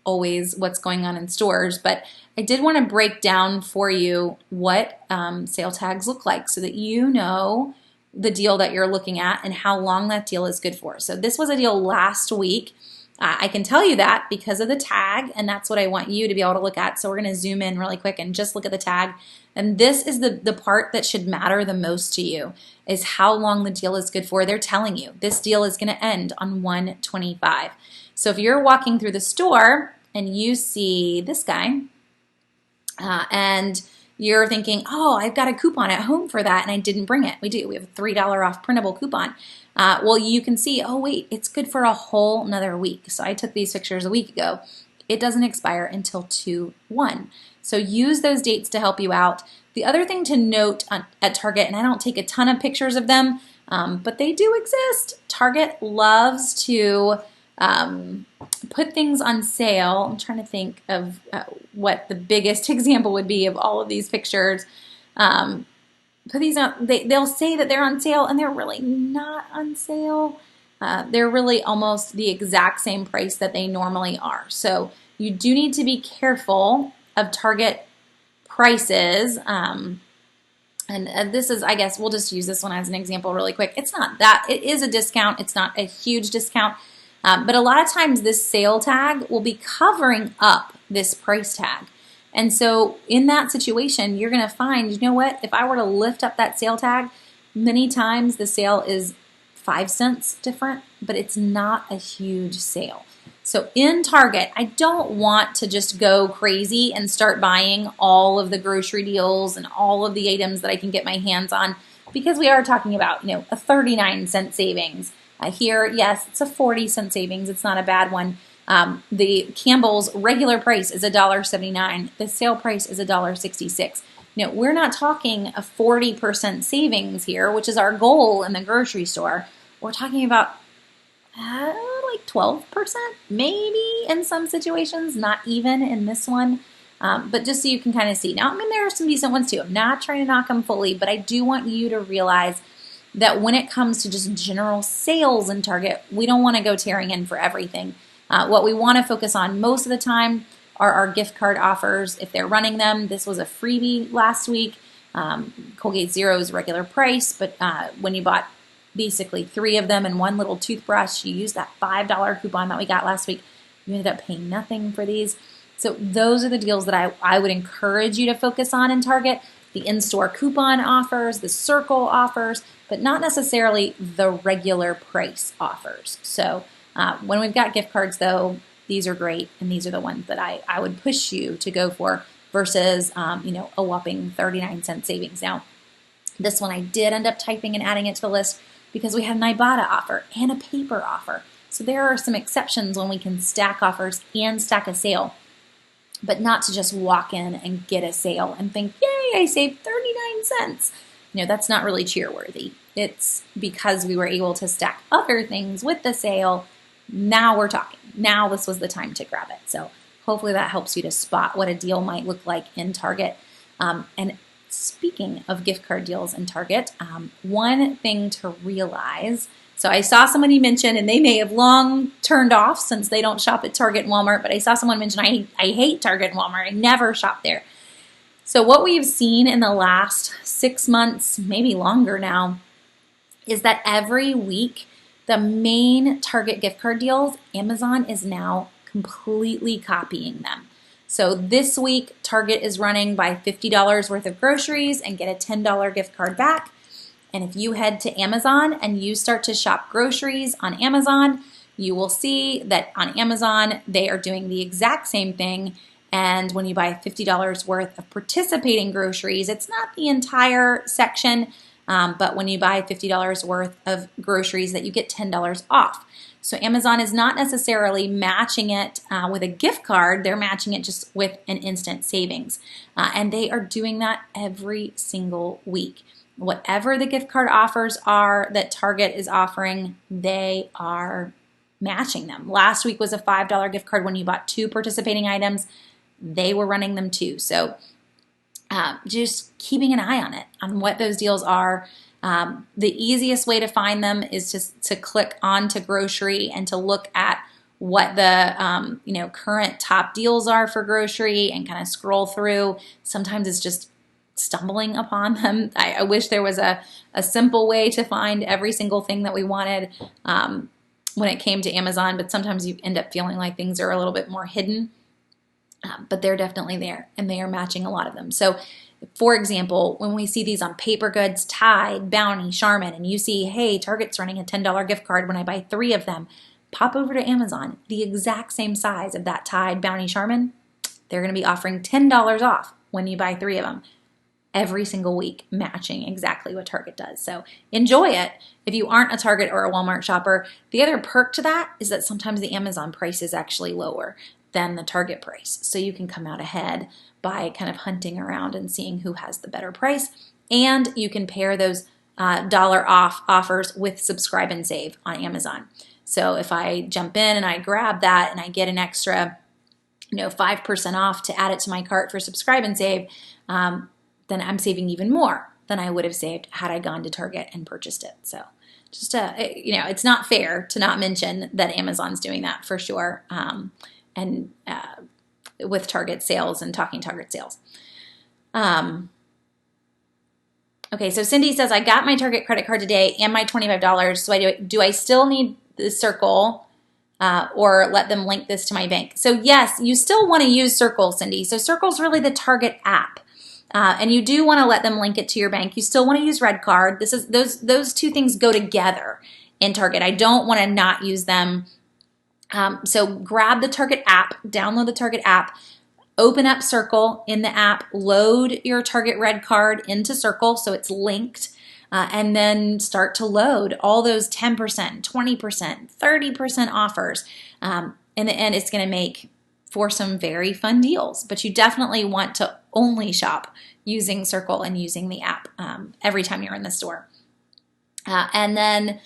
always what's going on in stores. But I did want to break down for you what sale tags look like so that you know the deal that you're looking at and how long that deal is good for. So this was a deal last week. I can tell you that because of the tag, and that's what I want you to be able to look at. So we're going to zoom in really quick and just look at the tag. And this is the part that should matter the most to you, is how long the deal is good for. They're telling you this deal is going to end on 1/25. So if you're walking through the store and you see this guy and you're thinking, oh, I've got a coupon at home for that and I didn't bring it. We do. We have a $3 off printable coupon. Well, you can see, oh, wait, it's good for a whole another week. So I took these pictures a week ago. It doesn't expire until 2/1. So use those dates to help you out. The other thing to note at Target, and I don't take a ton of pictures of them, but they do exist. Target loves to put things on sale. I'm trying to think of what the biggest example would be of all of these pictures. Put these on, they'll say that they're on sale and they're really not on sale. They're really almost the exact same price that they normally are. So you do need to be careful of Target prices. And this is, I guess, we'll just use this one as an example really quick. It's not that, it is a discount. It's not a huge discount. But a lot of times this sale tag will be covering up this price tag. And so in that situation, you're going to find, you know what, if I were to lift up that sale tag, many times the sale is 5 cents different, but it's not a huge sale. So in Target, I don't want to just go crazy and start buying all of the grocery deals and all of the items that I can get my hands on because we are talking about, a 39-cent savings. Here, yes, it's a 40-cent savings. It's not a bad one. The Campbell's regular price is $1.79. The sale price is $1.66. We're not talking a 40% savings here, which is our goal in the grocery store. We're talking about like 12%, maybe in some situations, not even in this one. But just so you can kind of see. Now, there are some decent ones too. I'm not trying to knock them fully, but I do want you to realize that when it comes to just general sales in Target, we don't want to go tearing in for everything. What we want to focus on most of the time are our gift card offers, if they're running them. This was a freebie last week. Colgate Zero's regular price, but when you bought basically 3 of them and 1 little toothbrush, you used that $5 coupon that we got last week. You ended up paying nothing for these. So those are the deals that I would encourage you to focus on in Target. The in-store coupon offers, the circle offers, but not necessarily the regular price offers. So when we've got gift cards, though, these are great, and these are the ones that I would push you to go for versus, a whopping 39-cent savings. Now, this one I did end up typing and adding it to the list because we had an Ibotta offer and a paper offer. So there are some exceptions when we can stack offers and stack a sale, but not to just walk in and get a sale and think, yay, I saved 39 cents. That's not really cheer-worthy. It's because we were able to stack other things with the sale. Now we're talking. Now this was the time to grab it. So hopefully that helps you to spot what a deal might look like in Target. And speaking of gift card deals in Target, one thing to realize, so I saw somebody mention, and they may have long turned off since they don't shop at Target and Walmart, but I saw someone mention, I hate Target and Walmart. I never shop there. So what we've seen in the last 6 months, maybe longer now, is that every week, the main Target gift card deals, Amazon is now completely copying them. So this week, Target is running buy $50 worth of groceries and get a $10 gift card back. And if you head to Amazon and you start to shop groceries on Amazon, you will see that on Amazon, they are doing the exact same thing. And when you buy $50 worth of participating groceries, it's not the entire section, but when you buy $50 worth of groceries, that you get $10 off. So Amazon is not necessarily matching it with a gift card. They're matching it just with an instant savings. And they are doing that every single week. Whatever the gift card offers are that Target is offering, they are matching them. Last week was a $5 gift card when you bought 2 participating items. They were running them too. So just keeping an eye on it, on what those deals are. The easiest way to find them is just to click on to grocery and to look at what the current top deals are for grocery and kind of scroll through. Sometimes it's just stumbling upon them. I wish there was a simple way to find every single thing that we wanted when it came to Amazon, but sometimes you end up feeling like things are a little bit more hidden. But they're definitely there, and they are matching a lot of them. So, for example, when we see these on paper goods, Tide, Bounty, Charmin, and you see, hey, Target's running a $10 gift card when I buy 3 of them, pop over to Amazon. The exact same size of that Tide, Bounty, Charmin, they're going to be offering $10 off when you buy 3 of them every single week, matching exactly what Target does. So enjoy it. If you aren't a Target or a Walmart shopper, the other perk to that is that sometimes the Amazon price is actually lower than the Target price. So you can come out ahead by kind of hunting around and seeing who has the better price. And you can pair those dollar off offers with subscribe and save on Amazon. So if I jump in and I grab that and I get an extra 5% off to add it to my cart for subscribe and save, then I'm saving even more than I would have saved had I gone to Target and purchased it. So just, it's not fair to not mention that Amazon's doing that for sure. And with Target sales and talking Target sales. Okay, so Cindy says, I got my Target credit card today and my $25. So do I still need the Circle or let them link this to my bank? So yes, you still want to use Circle, Cindy. So Circle's really the Target app. And you do want to let them link it to your bank. You still want to use Red Card. Those two things go together in Target. I don't want to not use them. So grab the Target app, download the Target app, open up Circle in the app, load your Target Red Card into Circle so it's linked. and then start to load all those 10%, 20%, 30% offers. In the end, it's going to make for some very fun deals, but you definitely want to only shop using Circle and using the app every time you're in the store. And then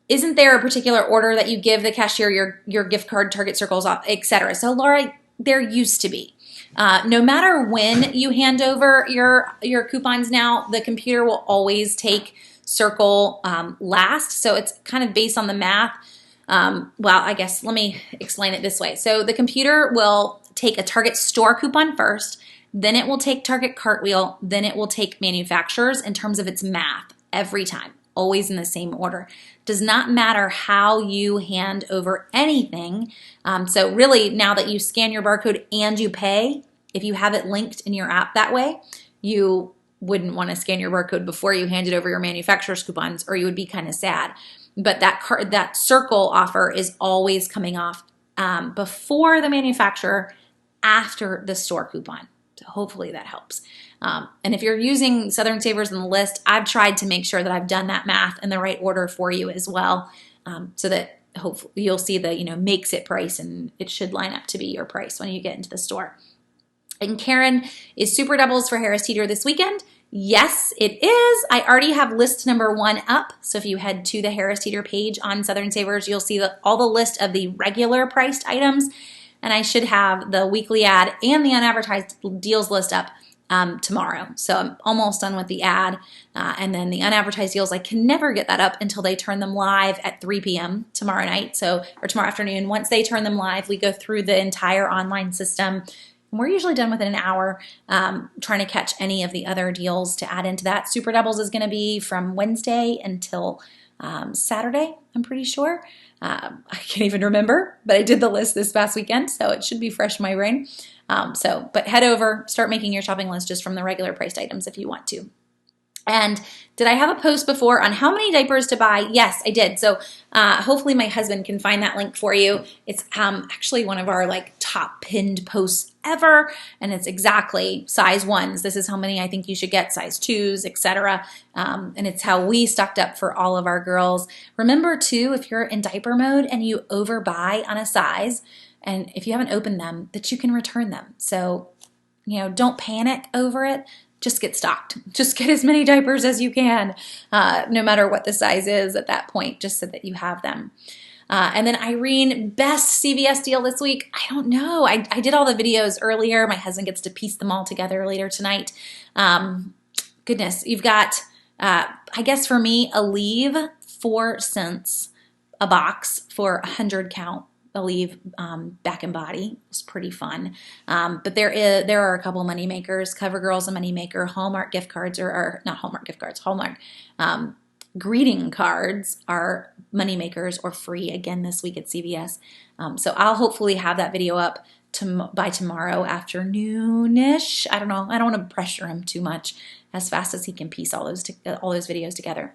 isn't there a particular order that you give the cashier your gift card, Target Circles, etc.? So Laura, there used to be. No matter when you hand over your coupons now, the computer will always take Circle last. So it's kind of based on the math. Well, I guess let me explain it this way. So the computer will take a Target store coupon first, then it will take Target Cartwheel, then it will take manufacturers in terms of its math every time, always in the same order. Does not matter how you hand over anything. So really, now that you scan your barcode and you pay, if you have it linked in your app that way, you wouldn't want to scan your barcode before you handed over your manufacturer's coupons, or you would be kind of sad. But that Circle offer is always coming off before the manufacturer, after the store coupon. So hopefully that helps. And if you're using Southern Savers in the list, I've tried to make sure that I've done that math in the right order for you as well, so that hopefully you'll see the makes it price, and it should line up to be your price when you get into the store. And Karen, is Super Doubles for Harris Teeter this weekend? Yes, it is. I already have list number 1 up. So if you head to the Harris Teeter page on Southern Savers, you'll see all the list of the regular priced items. And I should have the weekly ad and the unadvertised deals list up tomorrow. So I'm almost done with the ad. And then the unadvertised deals, I can never get that up until they turn them live at 3 p.m. tomorrow night. Or tomorrow afternoon. Once they turn them live, we go through the entire online system. We're usually done within an hour, trying to catch any of the other deals to add into that. Super Doubles is going to be from Wednesday until Saturday, I'm pretty sure. I can't even remember, but I did the list this past weekend, so it should be fresh in my brain. But head over, start making your shopping list just from the regular priced items if you want to. And did I have a post before on how many diapers to buy? Yes, I did. So hopefully my husband can find that link for you. It's actually one of our top pinned posts ever, and it's exactly size 1s. This is how many I think you should get, size 2s, etc. And it's how we stocked up for all of our girls. Remember too, if you're in diaper mode and you overbuy on a size, and if you haven't opened them, that you can return them. So, don't panic over it. Just get stocked. Just get as many diapers as you can, no matter what the size is at that point, just so that you have them. And then Irene, best CVS deal this week? I don't know. I did all the videos earlier. My husband gets to piece them all together later tonight. Goodness, you've got, I guess for me, Aleve, 4 cents a box for 100 count. Aleve Back and Body. It was pretty fun. But there are a couple money makers. CoverGirl's a money maker. Hallmark gift cards or not Hallmark gift cards. Hallmark greeting cards are money makers or free again this week at CVS. So I'll hopefully have that video up by tomorrow afternoon-ish. I don't know. I don't want to pressure him too much, as fast as he can piece all those videos together.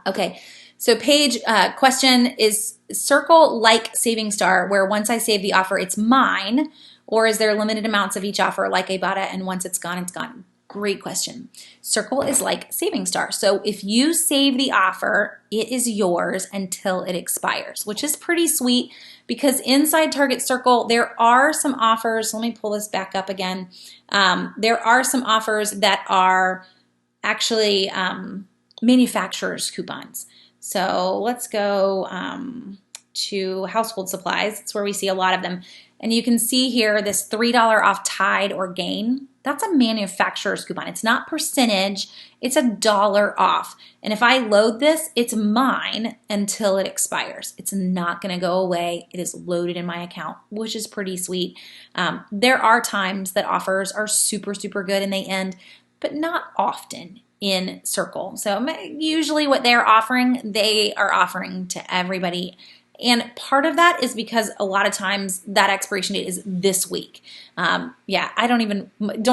Okay. So Paige, question, is Circle like Saving Star, where once I save the offer, it's mine, or is there limited amounts of each offer like Ibotta, and once it's gone, it's gone? Great question. Circle is like Saving Star. So if you save the offer, it is yours until it expires, which is pretty sweet, because inside Target Circle, there are some offers. Let me pull this back up again. There are some offers that are actually manufacturer's coupons. So let's go to household supplies. It's where we see a lot of them. And you can see here this $3 off Tide or Gain. That's a manufacturer's coupon. It's not percentage, it's $1 off. And if I load this, it's mine until it expires. It's not gonna go away. It is loaded in my account, which is pretty sweet. There are times that offers are super, super good and they end, but not often in Circle. So usually what they are offering to everybody. And part of that is because a lot of times that expiration date is this week. I don't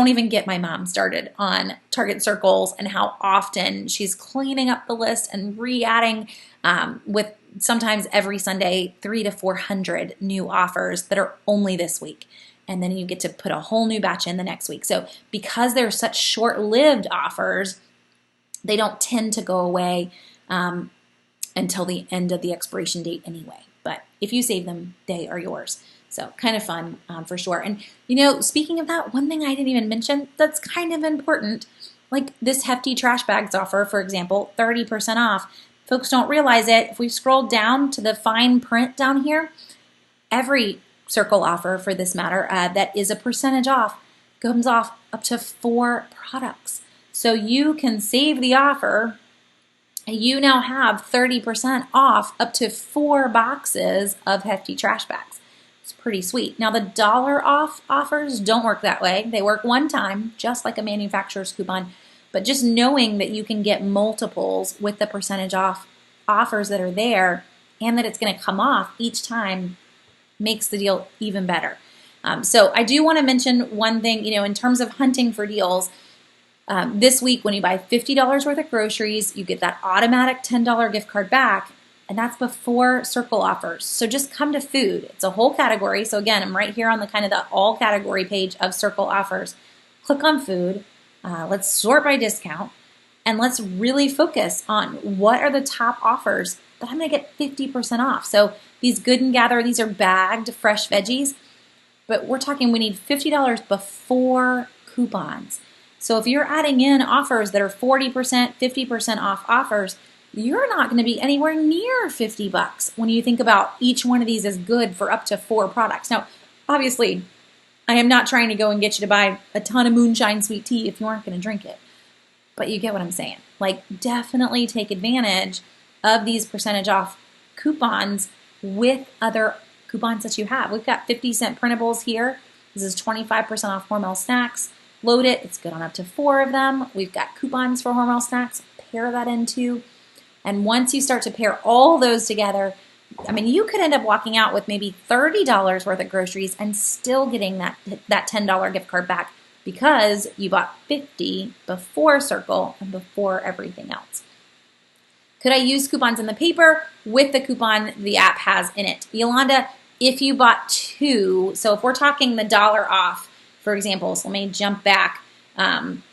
even get my mom started on Target Circles and how often she's cleaning up the list and re-adding with sometimes every Sunday 300 to 400 new offers that are only this week. And then you get to put a whole new batch in the next week. So because they're such short-lived offers, They don't tend to go away until the end of the expiration date anyway. But if you save them, they are yours. So kind of fun for sure. And, speaking of that, one thing I didn't even mention that's kind of important, like this hefty trash bags offer, for example, 30% off. Folks don't realize it. If we scroll down to the fine print down here, every Circle offer, for this matter, that is a percentage off comes off up to 4 products. So you can save the offer. You now have 30% off up to 4 boxes of hefty trash bags. It's pretty sweet. Now the dollar off offers don't work that way. They work one time, just like a manufacturer's coupon. But just knowing that you can get multiples with the percentage off offers that are there and that it's going to come off each time makes the deal even better. So I do want to mention one thing, in terms of hunting for deals. This week, when you buy $50 worth of groceries, you get that automatic $10 gift card back, and that's before Circle offers. So just come to food. It's a whole category. So again, I'm right here on the kind of the all category page of Circle offers. Click on food. Let's sort by discount, and let's really focus on what are the top offers that I'm going to get 50% off. So these Good and Gather, these are bagged fresh veggies, but we're talking we need $50 before coupons. So if you're adding in offers that are 40%, 50% off offers, you're not going to be anywhere near $50 when you think about each one of these is good for up to 4 products. Now, obviously, I am not trying to go and get you to buy a ton of moonshine sweet tea if you aren't going to drink it. But you get what I'm saying. Like, definitely take advantage of these percentage off coupons with other coupons that you have. We've got 50-cent printables here. This is 25% off Hormel snacks. Load it. It's good on up to 4 of them. We've got coupons for Hormel snacks. Pair that into. And once you start to pair all those together, you could end up walking out with maybe $30 worth of groceries and still getting that $10 gift card back because you bought 50 before Circle and before everything else. Could I use coupons in the paper with the coupon the app has in it? Yolanda, if you bought 2, so if we're talking the dollar off, for example, so let me jump back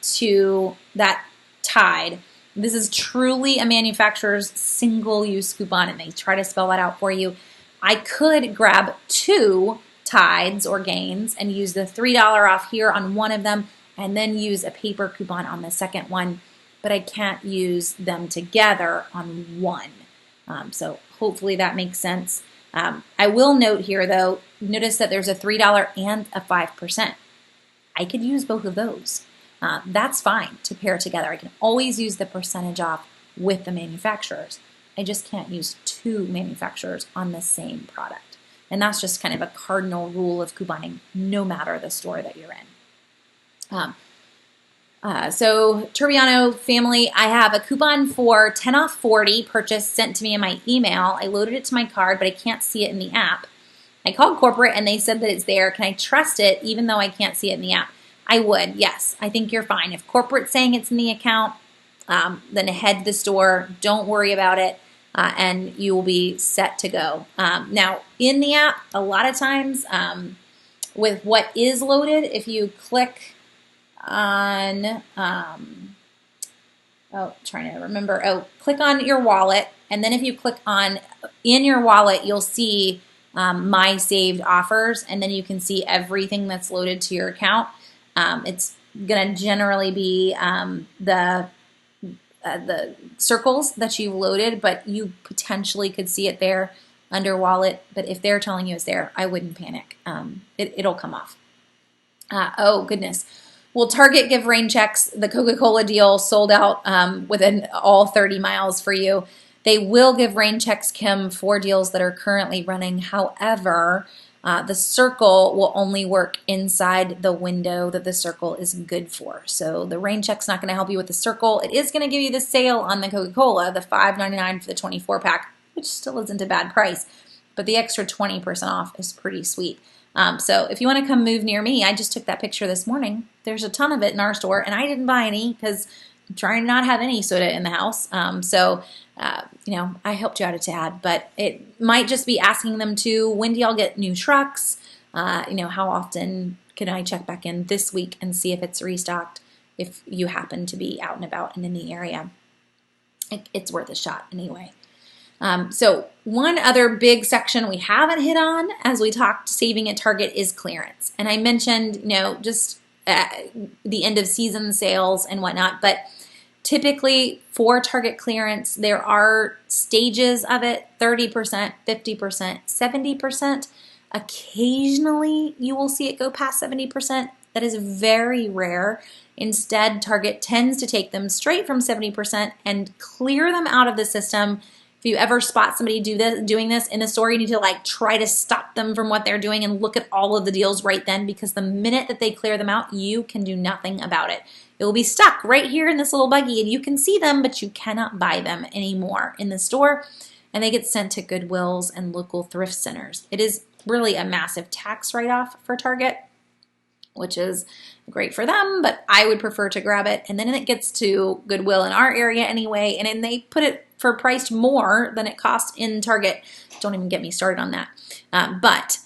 to that Tide. This is truly a manufacturer's single-use coupon, and they try to spell that out for you. I could grab 2 Tides or Gains and use the $3 off here on one of them, and then use a paper coupon on the second one, but I can't use them together on one. So hopefully that makes sense. I will note here, though, notice that there's a $3 and a 5%. I could use both of those. That's fine to pair together. I can always use the percentage off with the manufacturers. I just can't use 2 manufacturers on the same product. And that's just kind of a cardinal rule of couponing, no matter the store that you're in. So Turbiano family, I have a coupon for 10 off 40 purchase sent to me in my email. I loaded it to my card, but I can't see it in the app. I called corporate and they said that it's there. Can I trust it even though I can't see it in the app? I would, yes. I think you're fine. If corporate's saying it's in the account, then head to the store. Don't worry about it, and you will be set to go. Now, in the app, a lot of times with what is loaded, if you click on, click on your wallet, and then if you click on in your wallet, you'll see my saved offers, and then you can see everything that's loaded to your account. It's going to generally be the circles that you've loaded, but you potentially could see it there under wallet. But if they're telling you it's there, I wouldn't panic. It'll come off. Oh, goodness. Will Target give rain checks? The Coca-Cola deal sold out within all 30 miles for you. They will give rain checks, Kim, for deals that are currently running. However, the circle will only work inside the window that the circle is good for. So the rain check's not going to help you with the circle. It is going to give you the sale on the Coca-Cola, the $5.99 for the 24-pack, which still isn't a bad price. But the extra 20% off is pretty sweet. So if you want to come move near me, I just took that picture this morning. There's a ton of it in our store, and I didn't buy any because I'm trying to not have any soda in the house. I helped you out a tad, but it might just be asking them to, when do y'all get new trucks? How often can I check back in this week and see if it's restocked? if you happen to be out and about and in the area. It's worth a shot anyway. So one other big section we haven't hit on as we talked saving at Target is clearance. And I mentioned, just the end of season sales and whatnot, but typically for Target clearance, there are stages of it, 30%, 50%, 70%. Occasionally you will see it go past 70%. That is very rare. Instead, Target tends to take them straight from 70% and clear them out of the system. If you ever spot somebody doing this in a store, you need to try to stop them from what they're doing and look at all of the deals right then, because the minute that they clear them out, you can do nothing about it. It will be stuck right here in this little buggy and you can see them, but you cannot buy them anymore in the store, and they get sent to Goodwills and local thrift centers. It is really a massive tax write-off for Target, which is great for them, but I would prefer to grab it. And then it gets to Goodwill in our area anyway, and then they put it for priced more than it costs in Target. Don't even get me started on that. But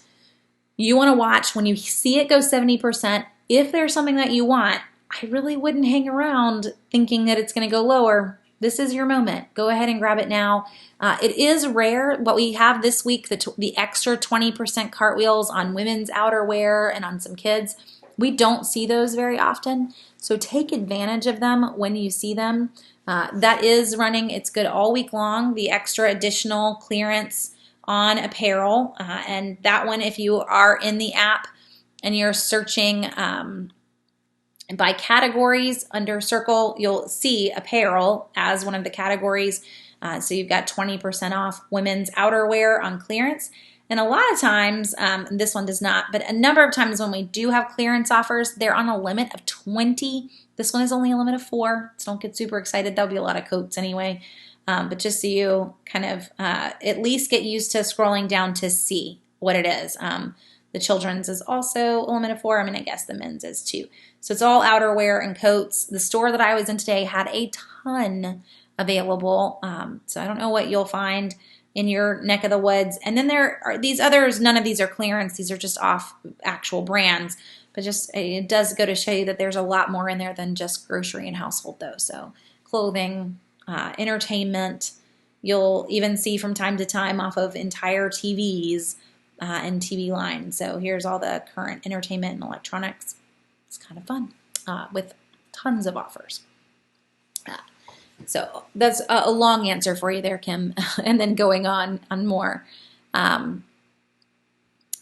you want to watch when you see it go 70%. If there's something that you want, I really wouldn't hang around thinking that it's going to go lower. This is your moment. Go ahead and grab it now. It is rare, but we have this week the extra 20% cartwheels on women's outerwear and on some kids. We don't see those very often, so take advantage of them when you see them. That is running. It's good all week long, the extra additional clearance on apparel. And that one, if you are in the app and you're searching by categories under Circle, you'll see apparel as one of the categories. So you've got 20% off women's outerwear on clearance. And a lot of times, this one does not, but a number of times when we do have clearance offers, they're on a limit of 20. This one is only a limit of 4, so don't get super excited. There'll be a lot of coats anyway. But just so you kind of at least get used to scrolling down to see what it is. The children's is also a limit of 4. I mean, I guess the men's is too. So it's all outerwear and coats. The store that I was in today had a ton available. So I don't know what you'll find in your neck of the woods. And then there are these others. None of these are clearance. These are just off actual brands. But just it does go to show you that there's a lot more in there than just grocery and household though. So clothing, entertainment. You'll even see from time to time off of entire TVs and TV lines. So here's all the current entertainment and electronics. It's kind of fun with tons of offers. So that's a long answer for you there, Kim, and then going on more.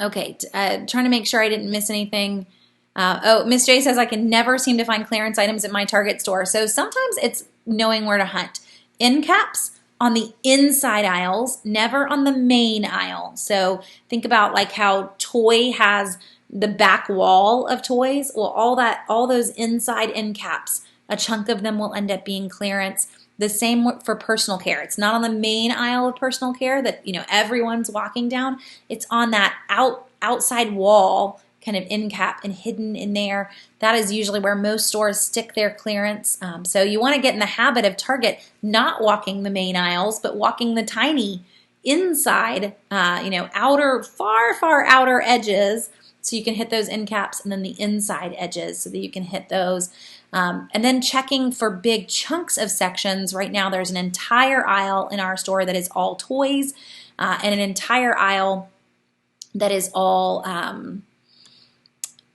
Okay, trying to make sure I didn't miss anything. Miss J says, I can never seem to find clearance items at my Target store. So sometimes it's knowing where to hunt. End caps on the inside aisles, never on the main aisle. So think about how toy has the back wall of toys. Well, all those inside end caps, a chunk of them will end up being clearance. The same for personal care. It's not on the main aisle of personal care that everyone's walking down. It's on that outside wall kind of end cap and hidden in there. That is usually where most stores stick their clearance. So you want to get in the habit of Target not walking the main aisles, but walking the tiny inside, outer, far outer edges, so you can hit those end caps, and then the inside edges so that you can hit those. And then checking for big chunks of sections. Right now there's an entire aisle in our store that is all toys, and an entire aisle that is all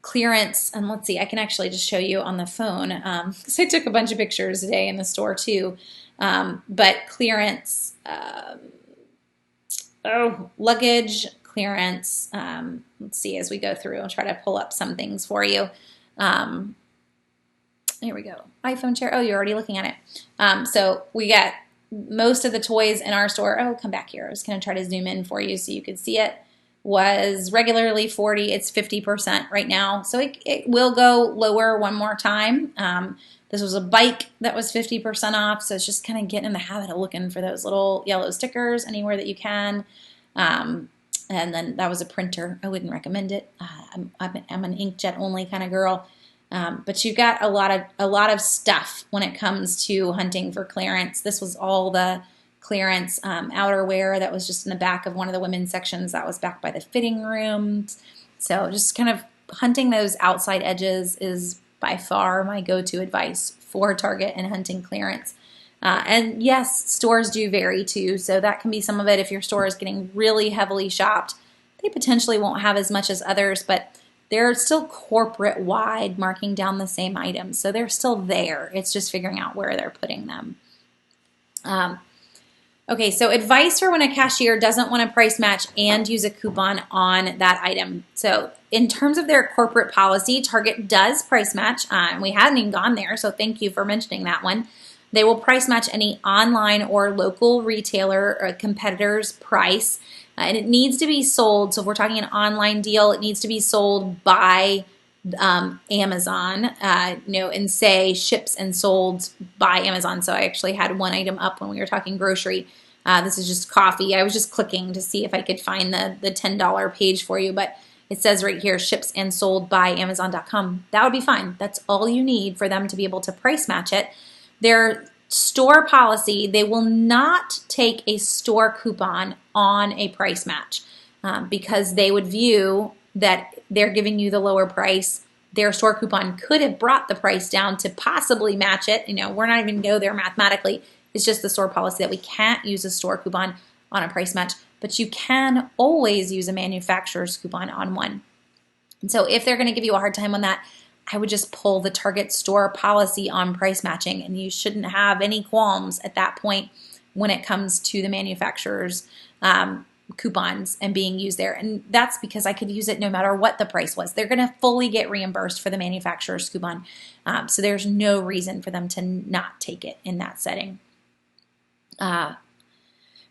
clearance. And let's see, I can actually just show you on the phone because I took a bunch of pictures today in the store too. But clearance, luggage, clearance. Let's see as we go through. I'll try to pull up some things for you. Here we go. iPhone chair. Oh, you're already looking at it. So we got most of the toys in our store. Oh, come back here. I was going to try to zoom in for you so you could see it. Was regularly 40. It's 50% right now. So it will go lower one more time. This was a bike that was 50% off. So it's just kind of getting in the habit of looking for those little yellow stickers anywhere that you can. And then that was a printer. I wouldn't recommend it. I'm an inkjet only kind of girl. But you've got a lot of stuff when it comes to hunting for clearance. This was all the clearance outerwear that was just in the back of one of the women's sections that was back by the fitting rooms. So just kind of hunting those outside edges is by far my go-to advice for Target and hunting clearance. And yes, stores do vary too, so that can be some of it. If your store is getting really heavily shopped, they potentially won't have as much as others, but they're still corporate-wide marking down the same items, so they're still there. It's just figuring out where they're putting them. Okay, so advice for when a cashier doesn't want to price match and use a coupon on that item. So in terms of their corporate policy, Target does price match. We hadn't even gone there, so thank you for mentioning that one. They will price match any online or local retailer or competitor's price. And it needs to be sold, so if we're talking an online deal, it needs to be sold by Amazon, and say ships and sold by Amazon. So I actually had one item up when we were talking grocery. This is just coffee. I was just clicking to see if I could find the $10 page for you, but it says right here, ships and sold by Amazon.com. That would be fine. That's all you need for them to be able to price match it. Their store policy, they will not take a store coupon on a price match because they would view that they're giving you the lower price. Their store coupon could have brought the price down to possibly match it. We're not even going to go there mathematically. It's just the store policy that we can't use a store coupon on a price match, but you can always use a manufacturer's coupon on one. And so if they're going to give you a hard time on that, I would just pull the Target store policy on price matching, and you shouldn't have any qualms at that point when it comes to the manufacturer's coupons and being used there. And that's because I could use it no matter what the price was. They're going to fully get reimbursed for the manufacturer's coupon. So there's no reason for them to not take it in that setting. Oh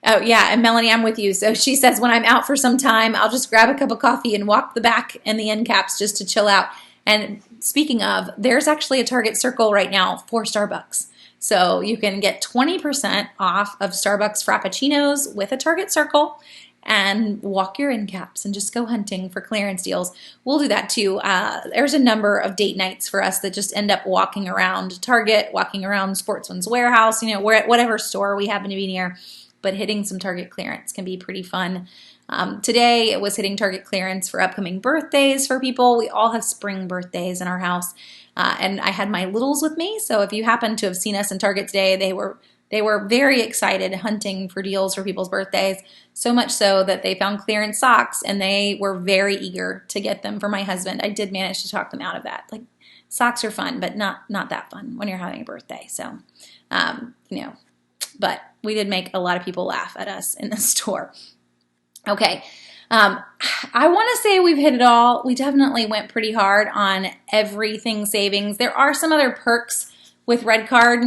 yeah, and Melanie, I'm with you. So she says, when I'm out for some time, I'll just grab a cup of coffee and walk the back and the end caps just to chill out. And speaking of, there's actually a Target Circle right now for Starbucks. So you can get 20% off of Starbucks Frappuccinos with a Target Circle and walk your end caps and just go hunting for clearance deals. We'll do that too. There's a number of date nights for us that just end up walking around Target, walking around Sportsman's Warehouse, whatever store we happen to be near. But hitting some Target clearance can be pretty fun. Today it was hitting Target clearance for upcoming birthdays for people. We all have spring birthdays in our house. And I had my littles with me. So if you happen to have seen us in Target today, they were very excited hunting for deals for people's birthdays. So much so that they found clearance socks and they were very eager to get them for my husband. I did manage to talk them out of that. Like, socks are fun, but not that fun when you're having a birthday. So, but we did make a lot of people laugh at us in the store. Okay. I want to say we've hit it all. We definitely went pretty hard on everything savings. There are some other perks with Red Card.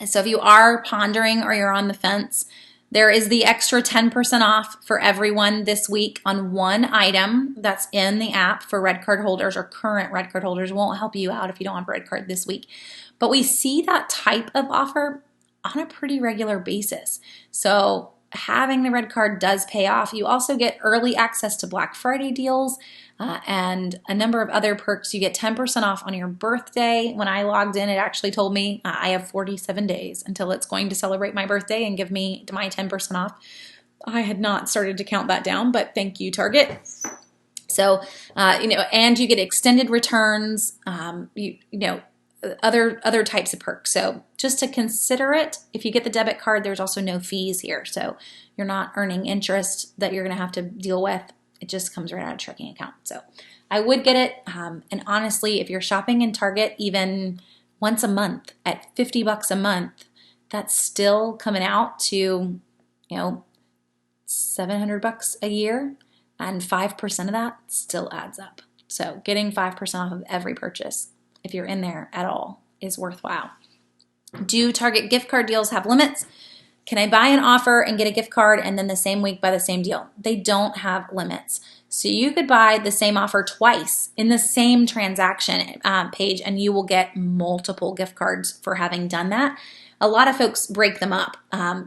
So if you are pondering or you're on the fence, there is the extra 10% off for everyone this week on one item that's in the app for Red Card holders or current Red Card holders. It won't help you out if you don't have Red Card this week. But we see that type of offer on a pretty regular basis. So having the Red Card does pay off. You also get early access to Black Friday deals and a number of other perks. You get 10% off on your birthday. When I logged in, it actually told me I have 47 days until it's going to celebrate my birthday and give me my 10% off. I had not started to count that down, but thank you, Target. So, and you get extended returns, other types of perks. So just to consider it, if you get the debit card, there's also no fees here. So you're not earning interest that you're going to have to deal with. It just comes right out of a checking account. So I would get it. And honestly, if you're shopping in Target even once a month at $50 a month, that's still coming out to, $700 a year, and 5% of that still adds up. So getting 5% off of every purchase, if you're in there at all, is worthwhile. Do Target gift card deals have limits? Can I buy an offer and get a gift card and then the same week buy the same deal? They don't have limits. So you could buy the same offer twice in the same transaction page and you will get multiple gift cards for having done that. A lot of folks break them up.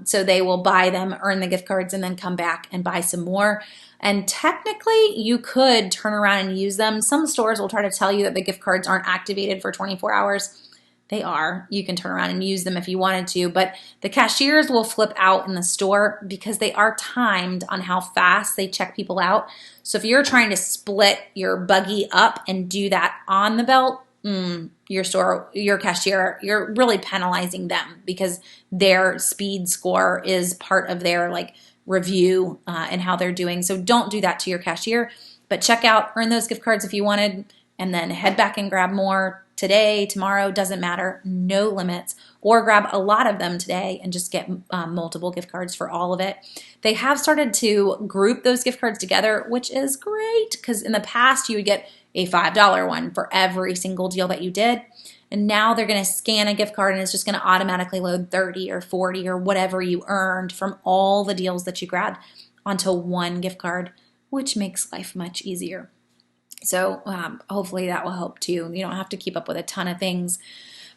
So they will buy them, earn the gift cards, and then come back and buy some more. And technically, you could turn around and use them. Some stores will try to tell you that the gift cards aren't activated for 24 hours. They are. You can turn around and use them if you wanted to, but the cashiers will flip out in the store because they are timed on how fast they check people out. So if you're trying to split your buggy up and do that on the belt, your store, your cashier, you're really penalizing them because their speed score is part of their like review and how they're doing. So don't do that to your cashier, but check out, earn those gift cards if you wanted, and then head back and grab more today, tomorrow, doesn't matter, no limits, or grab a lot of them today and just get multiple gift cards for all of it. They have started to group those gift cards together, which is great because in the past you would get a $5 one for every single deal that you did. And now they're going to scan a gift card and it's just going to automatically load 30 or 40 or whatever you earned from all the deals that you grabbed onto one gift card, which makes life much easier. So hopefully that will help too. You don't have to keep up with a ton of things.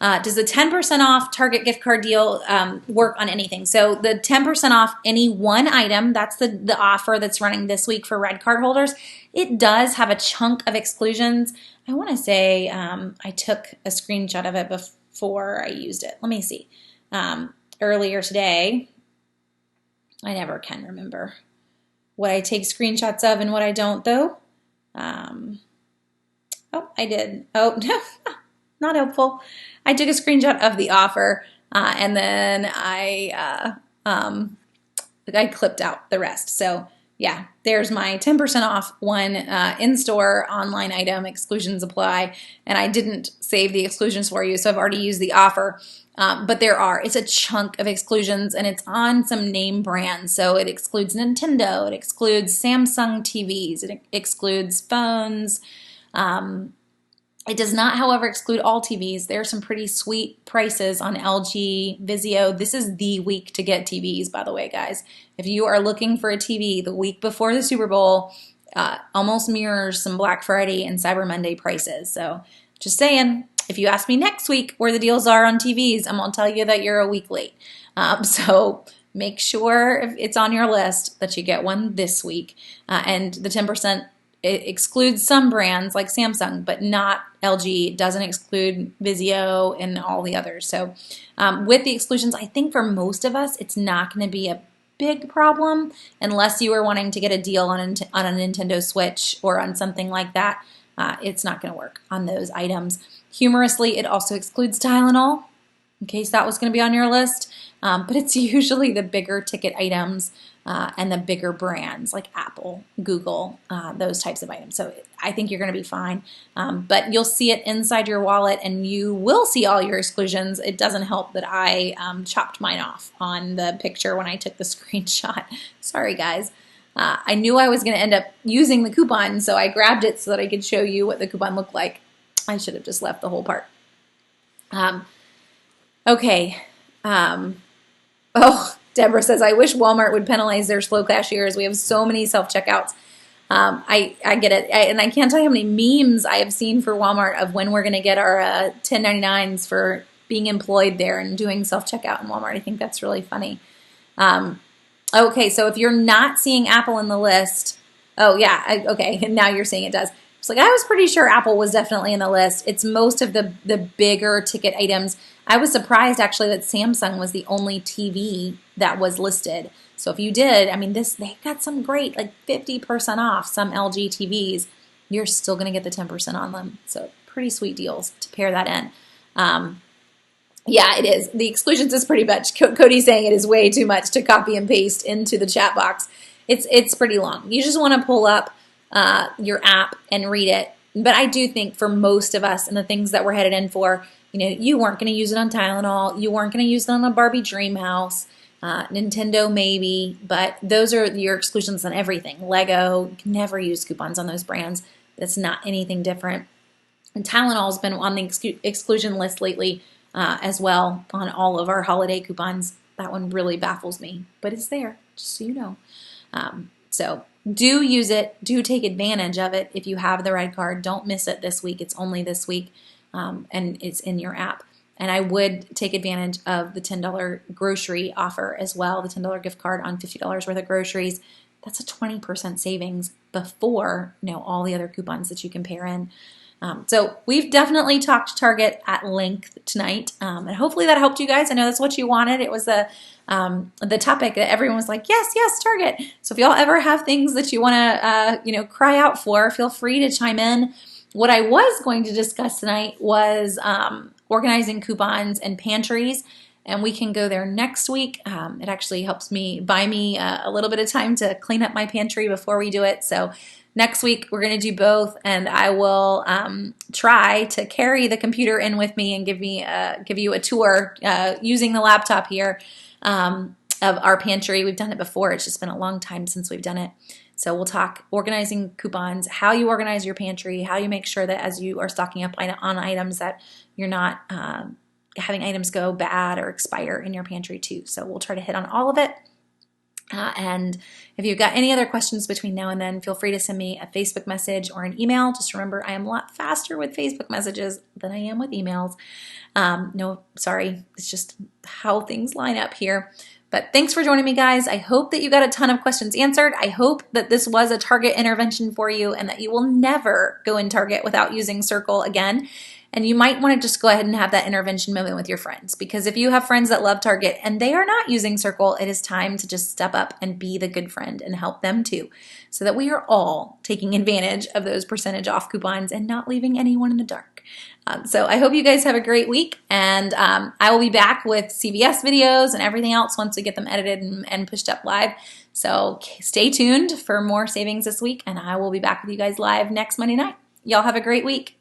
Does the 10% off Target gift card deal work on anything? So the 10% off any one item, that's the offer that's running this week for red card holders. It does have a chunk of exclusions. I want to say I took a screenshot of it before I used it. Let me see. Earlier today, I never can remember what I take screenshots of and what I don't though. Oh, I did. Oh, not helpful. I took a screenshot of the offer and then I clipped out the rest. So yeah, there's my 10% off one in-store online item, exclusions apply, and I didn't save the exclusions for you, so I've already used the offer. But it's a chunk of exclusions and it's on some name brands. So it excludes Nintendo, it excludes Samsung TVs, it excludes phones. It does not, however, exclude all TVs. There are some pretty sweet prices on LG, Vizio. This is the week to get TVs, by the way, guys. If you are looking for a TV the week before the Super Bowl, almost mirrors some Black Friday and Cyber Monday prices. So just saying, if you ask me next week where the deals are on TVs, I'm going to tell you that you're a week late. So make sure if it's on your list that you get one this week. And the 10%, it excludes some brands like Samsung, but not LG. It doesn't exclude Vizio and all the others. So with the exclusions, I think for most of us, it's not going to be a big problem unless you are wanting to get a deal on a Nintendo Switch or on something like that. It's not going to work on those items. Humorously, it also excludes Tylenol, in case that was going to be on your list. But it's usually the bigger ticket items and the bigger brands like Apple, Google, those types of items. So I think you're going to be fine. But you'll see it inside your wallet and you will see all your exclusions. It doesn't help that I chopped mine off on the picture when I took the screenshot. Sorry, guys. I knew I was going to end up using the coupon, so I grabbed it so that I could show you what the coupon looked like. I should have just left the whole part. Okay. Oh, Deborah says, I wish Walmart would penalize their slow cashiers. We have so many self-checkouts. I get it. And I can't tell you how many memes I have seen for Walmart of when we're going to get our 1099s for being employed there and doing self-checkout in Walmart. I think that's really funny. Okay, so if you're not seeing Apple in the list, oh yeah, okay, and now you're saying it does. It's like, I was pretty sure Apple was definitely in the list. It's most of the bigger ticket items. I was surprised actually that Samsung was the only TV that was listed. So if you did, I mean, they've got some great, like 50% off some LG TVs. You're still going to get the 10% on them. So pretty sweet deals to pair that in. Yeah, it is. The exclusions is pretty much, Cody's saying it is way too much to copy and paste into the chat box. It's pretty long. You just want to pull up your app and read it. But I do think for most of us and the things that we're headed in for, you weren't going to use it on Tylenol. You weren't going to use it on a Barbie Dream House. Nintendo maybe, but those are your exclusions on everything. Lego, you can never use coupons on those brands. That's not anything different. And Tylenol's been on the exclusion list lately as well on all of our holiday coupons. That one really baffles me, but it's there, just so you know. So do use it. Do take advantage of it if you have the red card. Don't miss it this week. It's only this week, and it's in your app. And I would take advantage of the $10 grocery offer as well, the $10 gift card on $50 worth of groceries. That's a 20% savings before all the other coupons that you can pair in. So we've definitely talked Target at length tonight, and hopefully that helped you guys. I know that's what you wanted. It was the topic that everyone was like, yes, Target. So if y'all ever have things that you want to cry out for, feel free to chime in. What I was going to discuss tonight was organizing coupons and pantries, and we can go there next week. It actually helps buy me a little bit of time to clean up my pantry before we do it. So next week we're going to do both, and I will try to carry the computer in with me and give you a tour using the laptop here of our pantry. We've done it before. It's just been a long time since we've done it. So we'll talk organizing coupons, how you organize your pantry, how you make sure that as you are stocking up on items that you're not having items go bad or expire in your pantry too. So we'll try to hit on all of it. And if you've got any other questions between now and then, feel free to send me a Facebook message or an email. Just remember, I am a lot faster with Facebook messages than I am with emails. No, sorry, it's just how things line up here. But thanks for joining me, guys. I hope that you got a ton of questions answered. I hope that this was a Target intervention for you and that you will never go in Target without using Circle again. And you might want to just go ahead and have that intervention moment with your friends, because if you have friends that love Target and they are not using Circle, it is time to just step up and be the good friend and help them too, so that we are all taking advantage of those percentage off coupons and not leaving anyone in the dark. So I hope you guys have a great week, and I will be back with CVS videos and everything else once we get them edited and pushed up live. So stay tuned for more savings this week, and I will be back with you guys live next Monday night. Y'all have a great week.